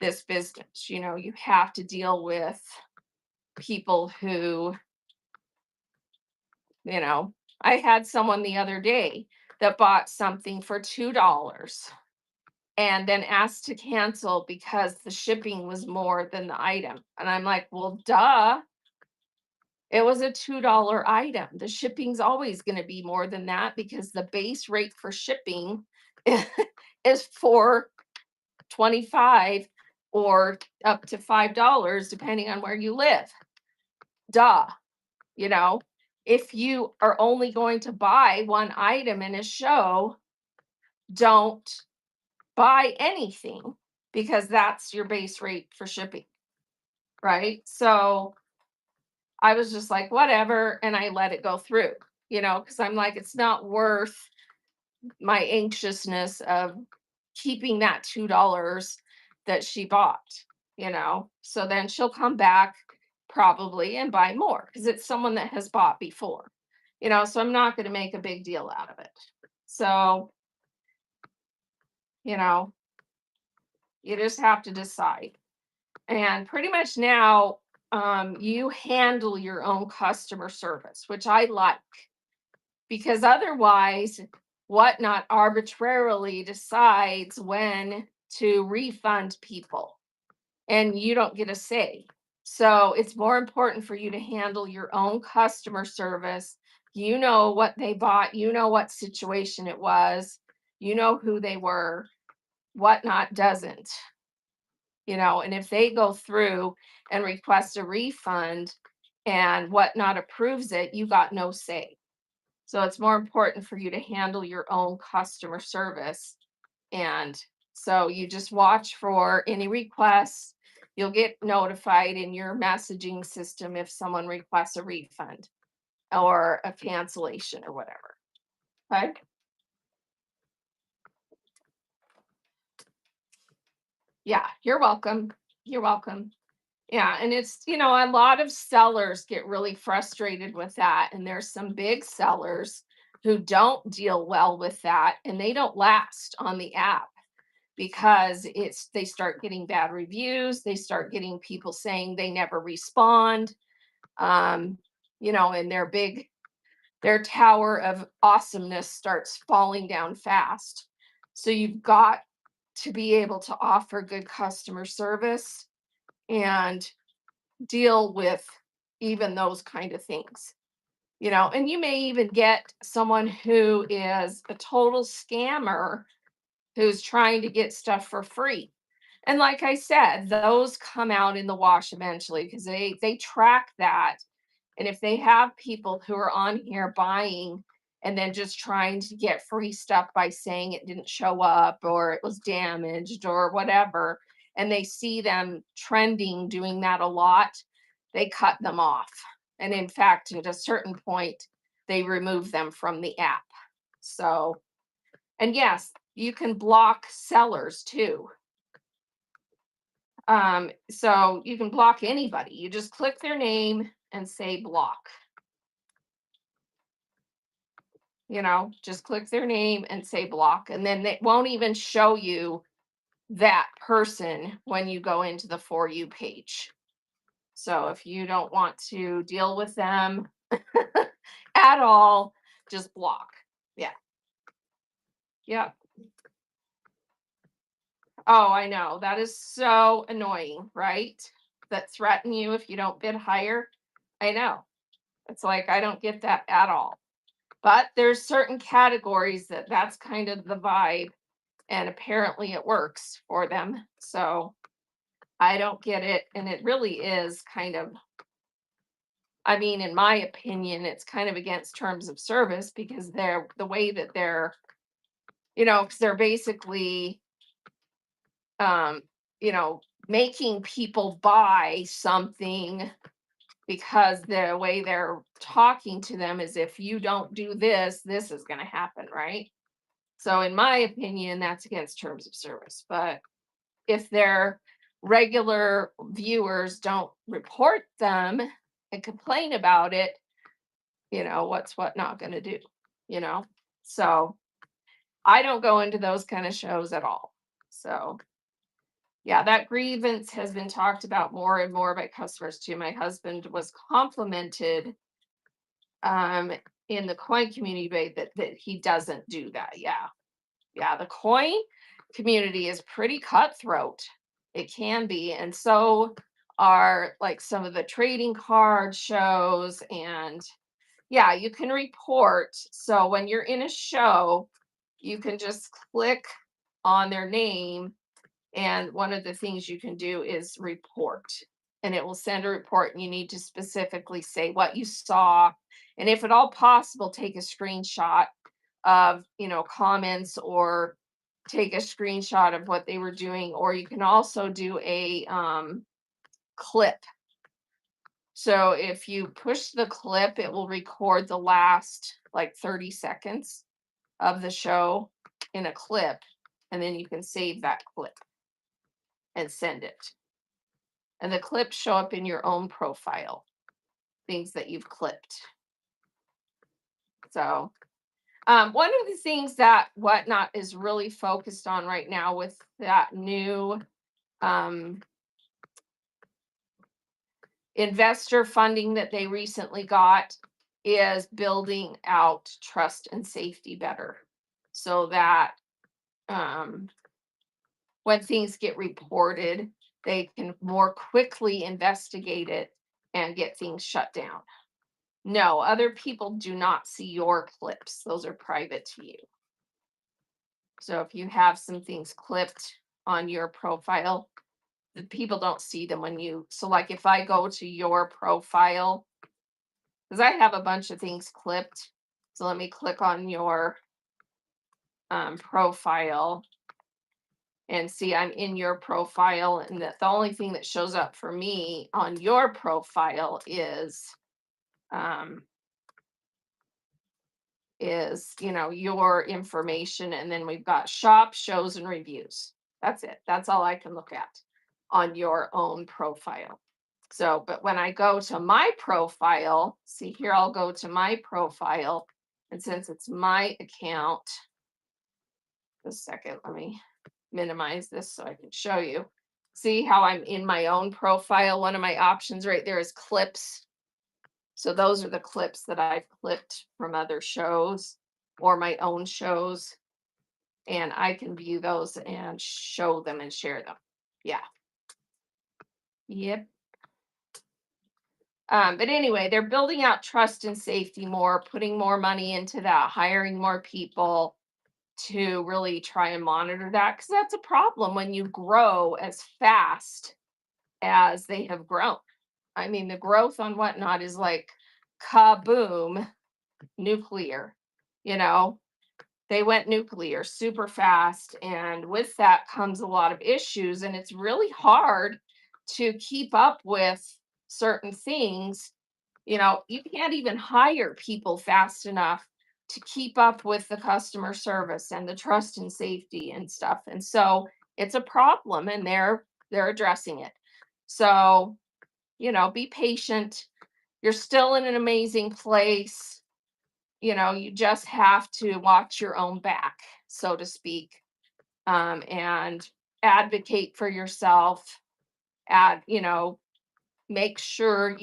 this business. You have to deal with people who, you know, I had someone the other day that bought something for $2 and then asked to cancel because the shipping was more than the item. And I'm like, well, duh. It was a $2 item. The shipping's always going to be more than that because the base rate for shipping is 4.25 or up to $5 depending on where you live. Duh. You know, if you are only going to buy one item in a show, don't buy anything because that's your base rate for shipping, right? So I was just like, whatever, and I let it go through, because I'm like, it's not worth my anxiousness of keeping that $2 that she bought, So then she'll come back probably and buy more because it's someone that has bought before, so I'm not going to make a big deal out of it. So, you know, you just have to decide. And pretty much now, you handle your own customer service, which I like because otherwise, Whatnot arbitrarily decides when to refund people and you don't get a say. So it's more important for you to handle your own customer service. You know what they bought, you know what situation it was, you know who they were. Whatnot doesn't, and if they go through and request a refund and Whatnot approves it, you got no say. So it's more important for you to handle your own customer service. And so you just watch for any requests. You'll get notified in your messaging system if someone requests a refund or a cancellation or whatever. Okay. Yeah, you're welcome. You're welcome. Yeah, and it's, a lot of sellers get really frustrated with that. And there's some big sellers who don't deal well with that and they don't last on the app because they start getting bad reviews, they start getting people saying they never respond. Um, and their tower of awesomeness starts falling down fast. So you've got to be able to offer good customer service and deal with even those kind of things. And you may even get someone who is a total scammer who's trying to get stuff for free. And like I said, those come out in the wash eventually because they track that. And if they have people who are on here buying and then just trying to get free stuff by saying it didn't show up or it was damaged or whatever, and they see them trending doing that a lot, they cut them off. And in fact, at a certain point, they remove them from the app. So, and yes, you can block sellers too. So you can block anybody. You just click their name and say block. Just click their name and say block, and then they won't even show you that person when you go into the For You page. So if you don't want to deal with them at all, just block. Yeah. Yeah. Oh, I know. That is so annoying, right? That threaten you if you don't bid higher. I know. It's like I don't get that at all. But there's certain categories that's kind of the vibe, and apparently it works for them. So I don't get it, and it really is kind of, I mean, in my opinion, it's kind of against terms of service because they're the way that they're, 'cause they're basically um, making people buy something because the way they're talking to them is if you don't do this, this is going to happen, right? So, in my opinion, that's against terms of service. But if their regular viewers don't report them and complain about it, what's what not going to do, you know? So, I don't go into those kind of shows at all. So, yeah, that grievance has been talked about more and more by customers too. My husband was complimented um in the coin community that he doesn't do that. Yeah. Yeah, the coin community is pretty cutthroat. It can be. And so are like some of the trading card shows. And yeah, you can report. So when you're in a show, you can just click on their name. And one of the things you can do is report. And it will send a report, and you need to specifically say what you saw. And if at all possible, take a screenshot of comments or take a screenshot of what they were doing, or you can also do a clip. So if you push the clip, it will record the last like 30 seconds of the show in a clip, and then you can save that clip and send it. And the clips show up in your own profile, things that you've clipped. So one of the things that Whatnot is really focused on right now with that new um, investor funding that they recently got is building out trust and safety better so that um, when things get reported, they can more quickly investigate it and get things shut down. No, other people do not see your clips. Those are private to you. So if you have some things clipped on your profile, the people don't see them when you, so like if I go to your profile, because I have a bunch of things clipped. So let me click on your profile and see I'm in your profile. And that the only thing that shows up for me on your profile um, your information. And then we've got shop, shows, and reviews. That's it. That's all I can look at on your own profile. So, but when I go to my profile, see here, I'll go to my profile. And since it's my account, just a second, let me minimize this so I can show you. See how I'm in my own profile? One of my options right there is clips. So those are the clips that I've clipped from other shows or my own shows. And I can view those and show them and share them. Yeah. Yep. But anyway, they're building out trust and safety more, putting more money into that, hiring more people to really try and monitor that because that's a problem when you grow as fast as they have grown. I mean, the growth on whatnot is like kaboom, nuclear, you know, they went nuclear super fast. And with that comes a lot of issues. And it's really hard to keep up with certain things. You know, you can't even hire people fast enough to keep up with the customer service and the trust and safety and stuff. And so it's a problem and they're addressing it. So, be patient. You're still in an amazing place. You just have to watch your own back, so to speak, and advocate for yourself. Make sure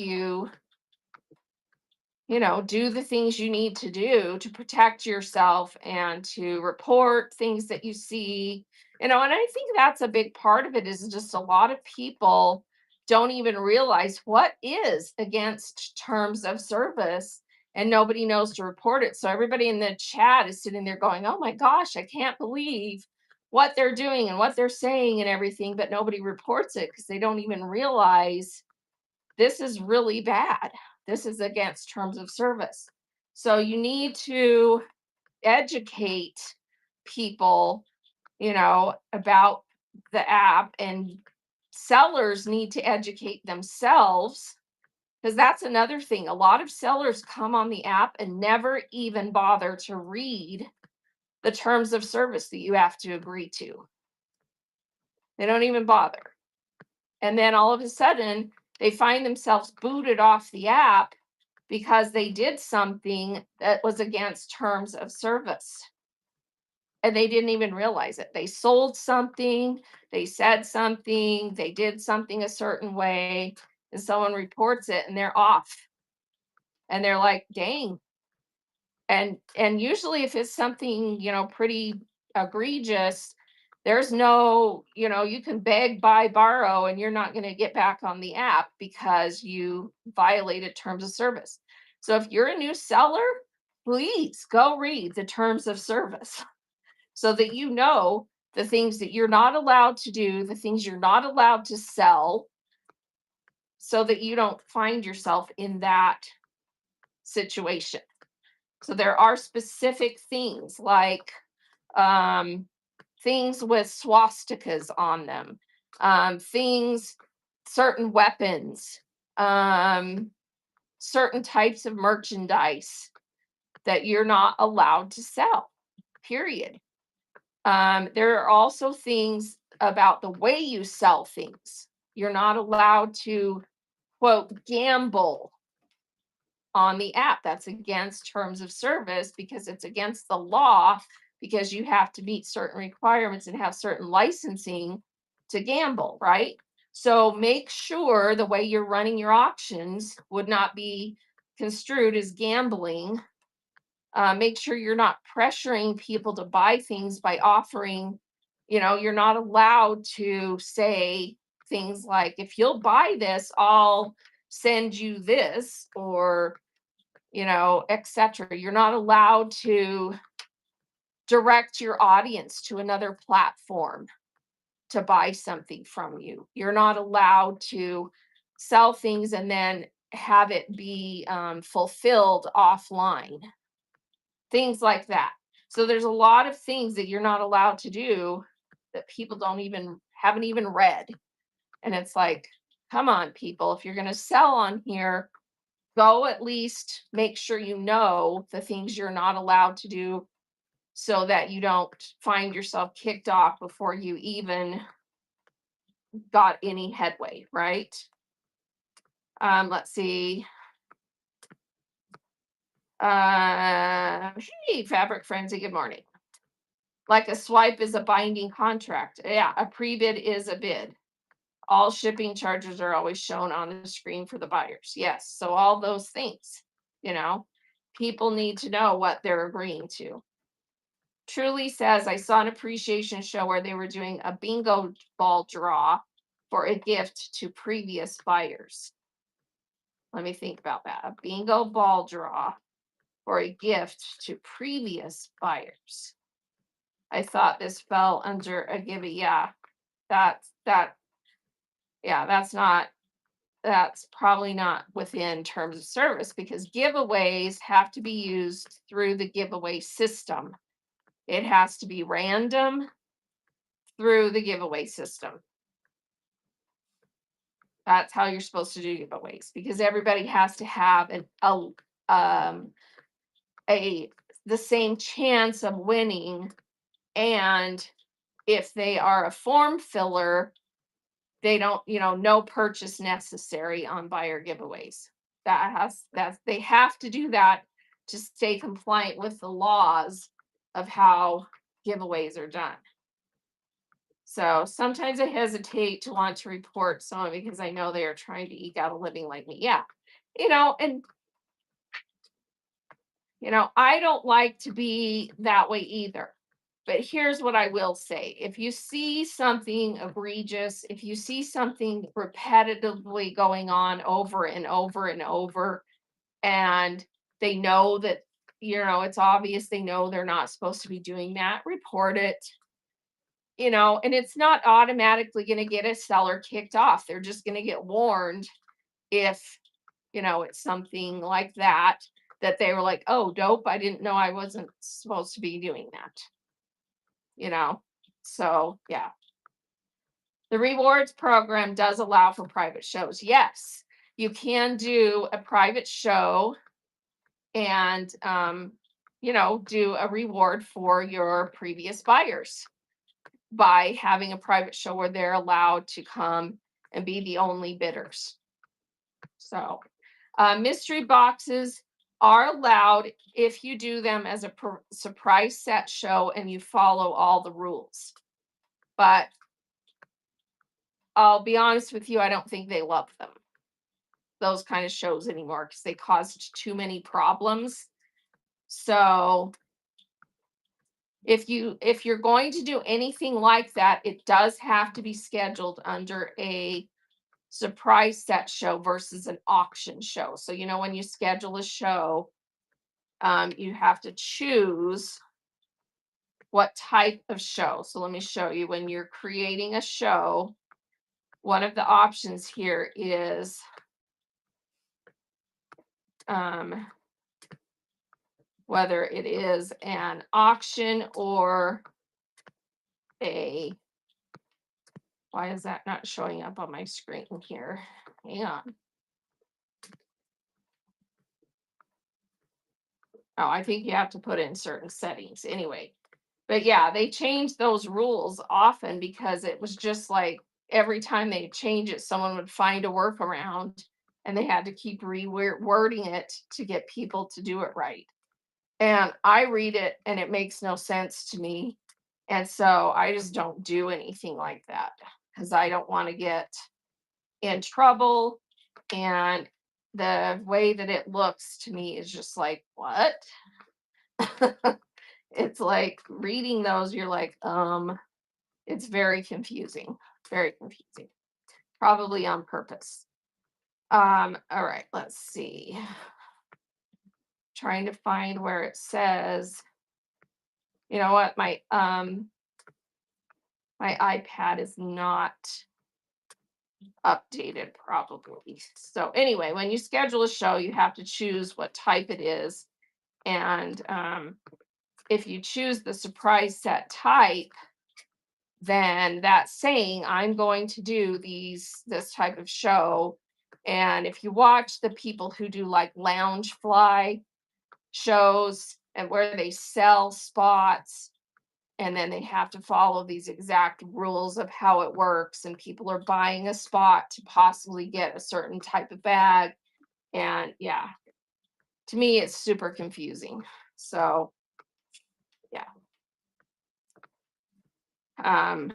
do the things you need to do to protect yourself and to report things that you see. And I think that's a big part of it is just a lot of people don't even realize what is against terms of service and nobody knows to report it. So everybody in the chat is sitting there going, "Oh my gosh, I can't believe what they're doing and what they're saying and everything," but nobody reports it because they don't even realize this is really bad. This is against terms of service. So you need to educate people, about the app, and sellers need to educate themselves because that's another thing. A lot of sellers come on the app and never even bother to read the terms of service that you have to agree to. They don't even bother. And then all of a sudden, they find themselves booted off the app because they did something that was against terms of service. And they didn't even realize it. They sold something, they said something, they did something a certain way, and someone reports it and they're off. And they're like, dang. And usually if it's something, pretty egregious, there's no, you can beg, buy, borrow, and you're not going to get back on the app because you violated terms of service. So if you're a new seller, please go read the terms of service so that you know the things that you're not allowed to do, the things you're not allowed to sell, so that you don't find yourself in that situation. So there are specific things like um, things with swastikas on them, things, certain weapons, um, certain types of merchandise that you're not allowed to sell, period. There are also things about the way you sell things. You're not allowed to, quote, gamble on the app. That's against terms of service because it's against the law because you have to meet certain requirements and have certain licensing to gamble, right? So make sure the way you're running your auctions would not be construed as gambling. Make sure you're not pressuring people to buy things by offering, you're not allowed to say things like, if you'll buy this, I'll send you this, or etc. You're not allowed to direct your audience to another platform to buy something from you. You're not allowed to sell things and then have it be fulfilled offline, things like that. So there's a lot of things that you're not allowed to do that people haven't even read. And it's like, come on, people, if you're going to sell on here, go at least make sure you know the things you're not allowed to do so that you don't find yourself kicked off before you even got any headway, right? Let's see. Hey, Fabric Frenzy, good morning. Like a swipe is a binding contract. Yeah, a pre-bid is a bid. All shipping charges are always shown on the screen for the buyers. Yes. So all those things, you know, people need to know what they're agreeing to. Truly says, I saw an appreciation show where they were doing a bingo ball draw for a gift to previous buyers. Let me think about that. A bingo ball draw for a gift to previous buyers. I thought this fell under a give. Yeah, that's that. Yeah, that's probably not within terms of service because giveaways have to be used through the giveaway system. It has to be random through the giveaway system. That's how you're supposed to do giveaways because everybody has to have um a the same chance of winning. And if they are a form filler, they don't, no purchase necessary on buyer giveaways. They have to do that to stay compliant with the laws of how giveaways are done. So sometimes I hesitate to want to report someone because I know they are trying to eke out a living like me. Yeah. And I don't like to be that way either. But here's what I will say. If you see something egregious, if you see something repetitively going on over and over and over, and they know that, it's obvious they know they're not supposed to be doing that, report it, and it's not automatically going to get a seller kicked off. They're just going to get warned if, it's something like that they were like, oh, dope. I didn't know I wasn't supposed to be doing that, you know? So, yeah. The rewards program does allow for private shows. Yes, you can do a private show and, do a reward for your previous buyers by having a private show where they're allowed to come and be the only bidders. So, mystery boxes are allowed if you do them as a surprise set show and you follow all the rules. But I'll be honest with you, I don't think they love them, those kind of shows anymore, because they caused too many problems. So if you're going to do anything like that, it does have to be scheduled under a surprise set show versus an auction show. So when you schedule a show, you have to choose what type of show. So let me show you. When you're creating a show, one of the options here is whether it is an auction or why is that not showing up on my screen here? Hang on. Oh, I think you have to put in certain settings anyway. But yeah, they change those rules often because it was just like every time they change it, someone would find a workaround and they had to keep rewording it to get people to do it right. And I read it and it makes no sense to me. And so I just don't do anything like that because I don't want to get in trouble. And the way that it looks to me is just like, what? It's like reading those, you're like, it's very confusing. Very confusing. Probably on purpose. All right, let's see. Trying to find where it says, you know what, my iPad is not updated probably. So anyway, when you schedule a show, you have to choose what type it is. And if you choose the surprise set type, then that's saying I'm going to do this type of show. And if you watch the people who do like Loungefly shows and where they sell spots, and then they have to follow these exact rules of how it works, and people are buying a spot to possibly get a certain type of bag. And yeah, to me it's super confusing. So yeah. um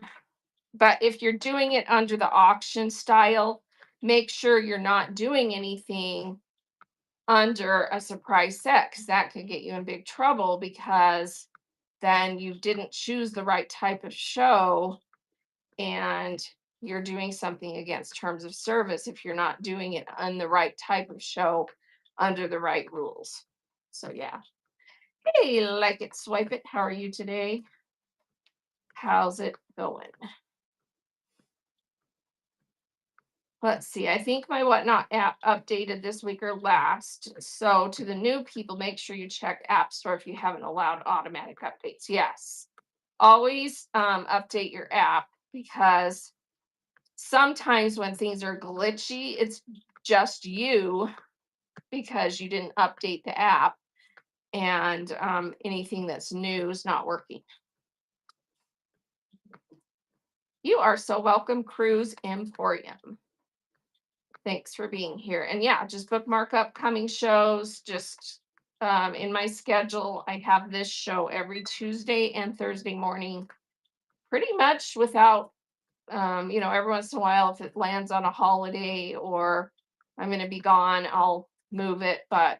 but if you're doing it under the auction style, make sure you're not doing anything under a surprise set, because that could get you in big trouble, because then you didn't choose the right type of show, and you're doing something against terms of service if you're not doing it on the right type of show under the right rules. So yeah. Hey, like it, swipe it. How are you today? How's it going? Let's see. I think my Whatnot app updated this week or last. So to the new people, make sure you check App Store if you haven't allowed automatic updates. Yes. Always update your app, because sometimes when things are glitchy, it's just you, because you didn't update the app, and anything that's new is not working. You are so welcome, Cruise Emporium. Thanks for being here. And yeah, just bookmark upcoming shows. Just in my schedule, I have this show every Tuesday and Thursday morning, pretty much without, every once in a while, if it lands on a holiday or I'm going to be gone, I'll move it. But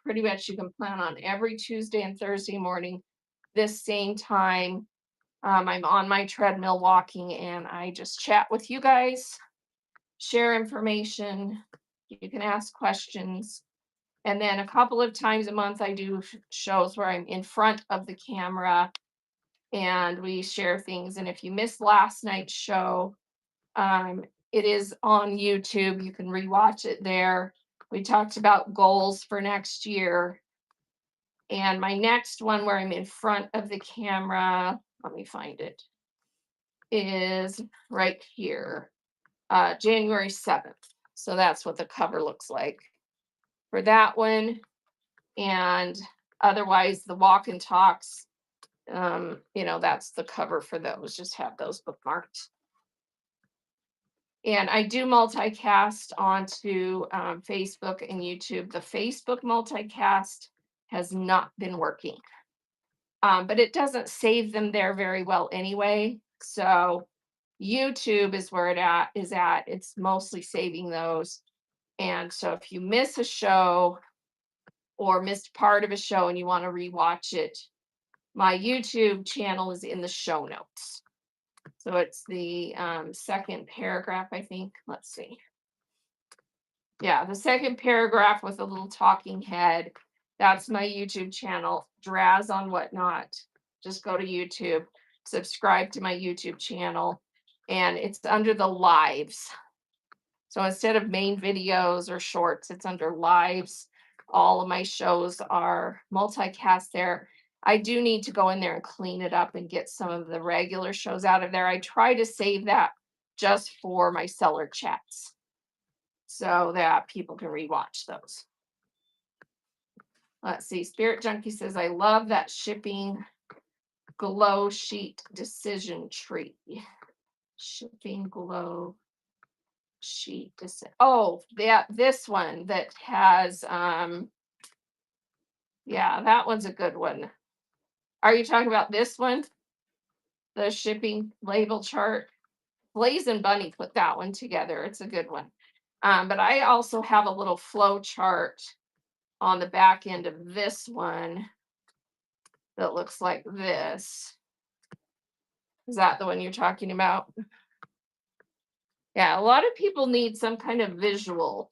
pretty much you can plan on every Tuesday and Thursday morning, this same time. I'm on my treadmill walking, and I just chat with you guys, share information. You can ask questions. And then a couple of times a month, I do shows where I'm in front of the camera and we share things. And if you missed last night's show, it is on YouTube. You can rewatch it there. We talked about goals for next year. And my next one, where I'm in front of the camera, let me find it, is right here, January 7th. So that's what the cover looks like for that one. And otherwise, the walk and talks, that's the cover for those. Just have those bookmarked. And I do multicast onto Facebook and YouTube. The Facebook multicast has not been working, but it doesn't save them there very well anyway. So YouTube is where is at. It's mostly saving those. And so if you miss a show or missed part of a show and you want to rewatch it, my YouTube channel is in the show notes. So it's the second paragraph, I think. Let's see. Yeah, the second paragraph with a little talking head. That's my YouTube channel, Draz on Whatnot. Just go to YouTube, subscribe to my YouTube channel, and it's under the lives. So instead of main videos or shorts, it's under lives. All of my shows are multicast there. I do need to go in there and clean it up and get some of the regular shows out of there. I try to save that just for my seller chats so that people can rewatch those. Let's see. Spirit Junkie says, I love that shipping glow sheet decision tree. Shipping glow sheet. Oh, this one that has yeah, that one's a good one. Are you talking about this one? The shipping label chart? Blaze and Bunny put that one together. It's a good one. But I also have a little flow chart on the back end of this one that looks like this. Is that the one you're talking about? Yeah, a lot of people need some kind of visual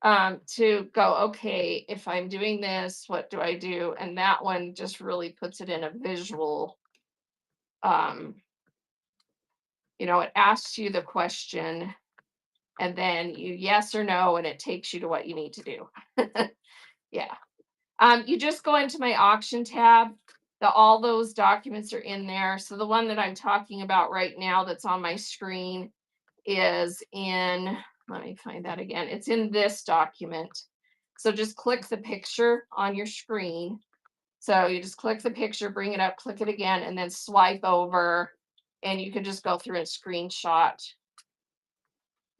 to go, okay, if I'm doing this, what do I do? And that one just really puts it in a visual. It asks you the question and then you yes or no, and it takes you to what you need to do. Yeah. You just go into my auction tab. All those documents are in there. So the one that I'm talking about right now that's on my screen is in, let me find that again. It's in this document. So just click the picture on your screen So you just click the picture, bring it up, click it again, and then swipe over, and you can just go through and screenshot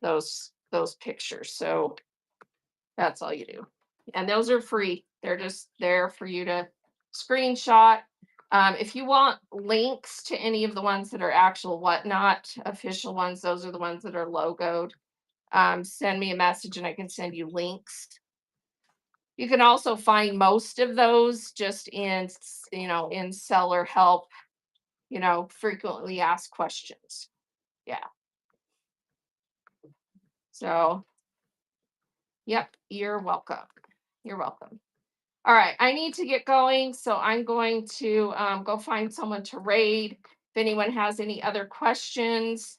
those pictures. So that's all you do. And those are free. They're just there for you to screenshot. If you want links to any of the ones that are actual Whatnot official ones, those are the ones that are logoed. Send me a message and I can send you links. You can also find most of those just in, in seller help, frequently asked questions. Yeah. So, yep, you're welcome. You're welcome. All right, I need to get going, so I'm going to go find someone to raid. If anyone has any other questions,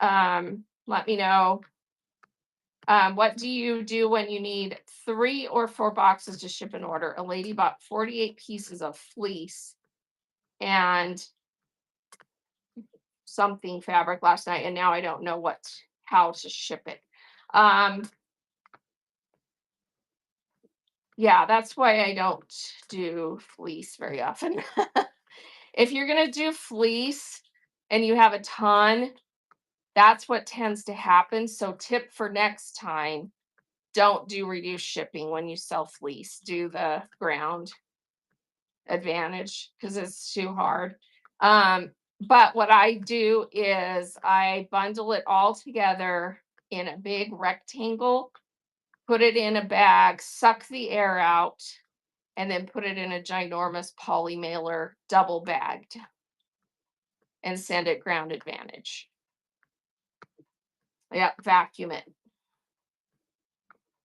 let me know. What do you do when you need 3 or 4 boxes to ship an order? A lady bought 48 pieces of fleece and something fabric last night, and now I don't know how to ship it. Yeah, that's why I don't do fleece very often. If you're gonna do fleece and you have a ton, that's what tends to happen. So tip for next time, don't do reduced shipping when you sell fleece. Do the ground advantage because it's too hard. Um, but what I do is I bundle it all together in a big rectangle, put it in a bag, suck the air out, and then put it in a ginormous poly mailer, double bagged, and send it ground advantage. Yeah, vacuum it.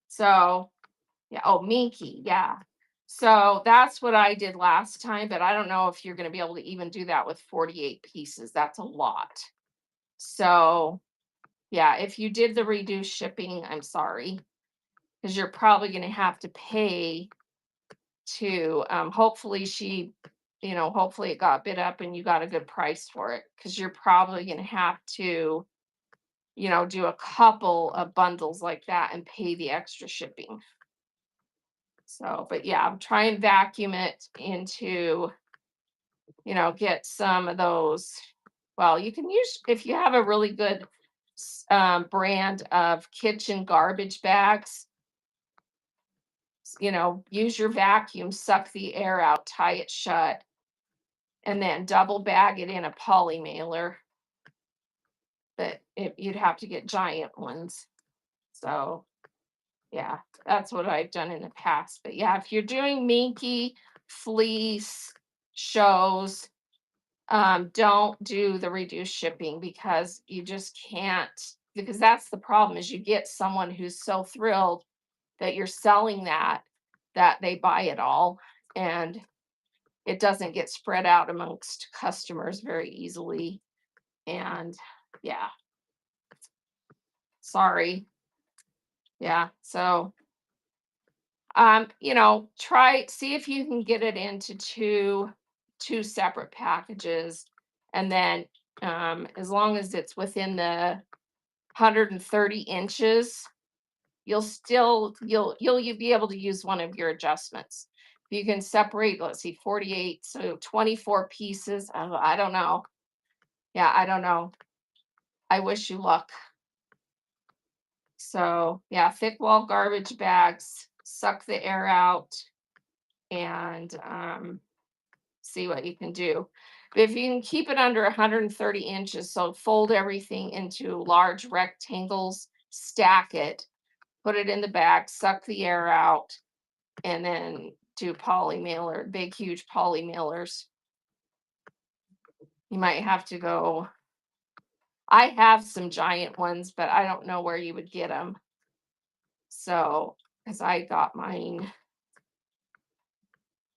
So, yeah. Oh, Minky. Yeah. So that's what I did last time, but I don't know if you're going to be able to even do that with 48 pieces. That's a lot. So, yeah, if you did the reduced shipping, I'm sorry, because you're probably going to have to pay to, hopefully hopefully it got bid up and you got a good price for it, because you're probably going to have to, do a couple of bundles like that and pay the extra shipping. So, but yeah, I'm trying to vacuum it into, get some of those. Well, you can use, if you have a really good brand of kitchen garbage bags, use your vacuum, suck the air out, tie it shut, and then double bag it in a poly mailer. But you'd have to get giant ones. So, yeah, that's what I've done in the past. But yeah, if you're doing minky, fleece shows, don't do the reduced shipping because you just can't, because that's the problem is you get someone who's so thrilled that you're selling that they buy it all, and it doesn't get spread out amongst customers very easily. And yeah, sorry. Yeah, so try, see if you can get it into two separate packages, and then as long as it's within the 130 inches, you'll be able to use one of your adjustments. You can separate, let's see, 48, so 24 pieces. I don't know. Yeah, I don't know. I wish you luck. So yeah, thick wall garbage bags, suck the air out, and see what you can do. But if you can keep it under 130 inches, so fold everything into large rectangles, stack it, put it in the bag, suck the air out, and then do poly mailer, big, huge poly mailers. You might have to go. I have some giant ones, but I don't know where you would get them. So, because I got mine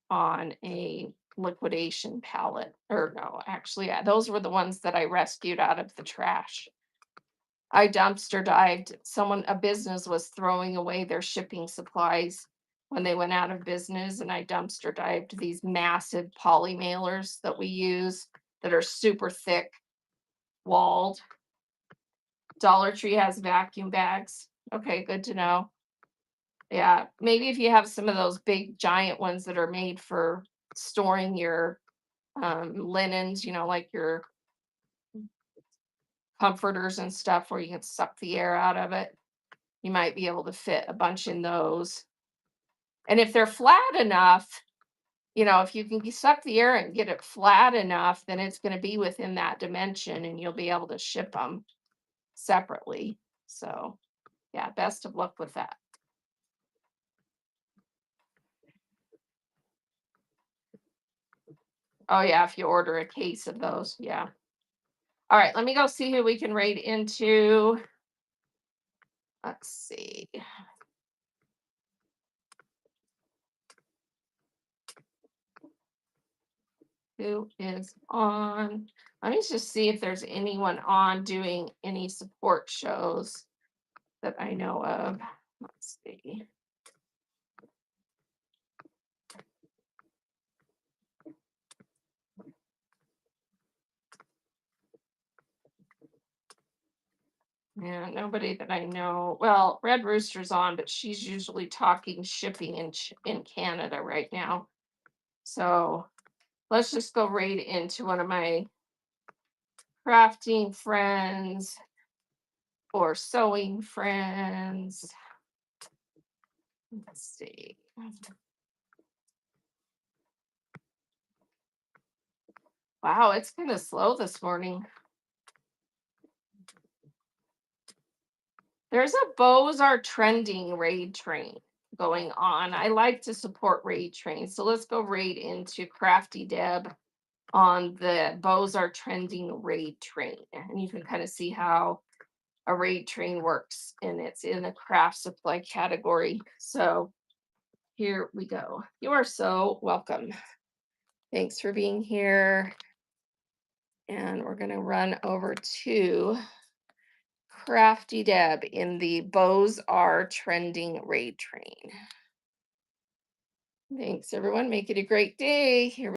on a liquidation pallet, or no, actually, yeah, those were the ones that I rescued out of the trash. I dumpster dived. A business was throwing away their shipping supplies when they went out of business, and I dumpster dived these massive poly mailers that we use that are super thick, walled. Dollar Tree has vacuum bags. Okay, good to know. Yeah, maybe if you have some of those big giant ones that are made for storing your linens, like your comforters and stuff where you can suck the air out of it. You might be able to fit a bunch in those. And if they're flat enough, if you can suck the air and get it flat enough, then it's going to be within that dimension and you'll be able to ship them separately. So, yeah, best of luck with that. Oh, yeah, if you order a case of those. Yeah. All right, let me go see who we can raid into. Let's see. Who is on? Let me just see if there's anyone on doing any support shows that I know of. Let's see. Yeah, nobody that I know. Well, Red Rooster's on, but she's usually talking shipping in Canada right now. So let's just go right into one of my crafting friends or sewing friends. Let's see. Wow, it's kind of slow this morning. There's a Bows Are Trending raid train going on. I like to support raid trains. So let's go raid into Crafty Deb on the Bows Are Trending raid train. And you can kind of see how a raid train works. And it's in the craft supply category. So here we go. You are so welcome. Thanks for being here. And we're going to run over to Crafty Deb in the Bows Are Trending raid train. Thanks, everyone. Make it a great day. Here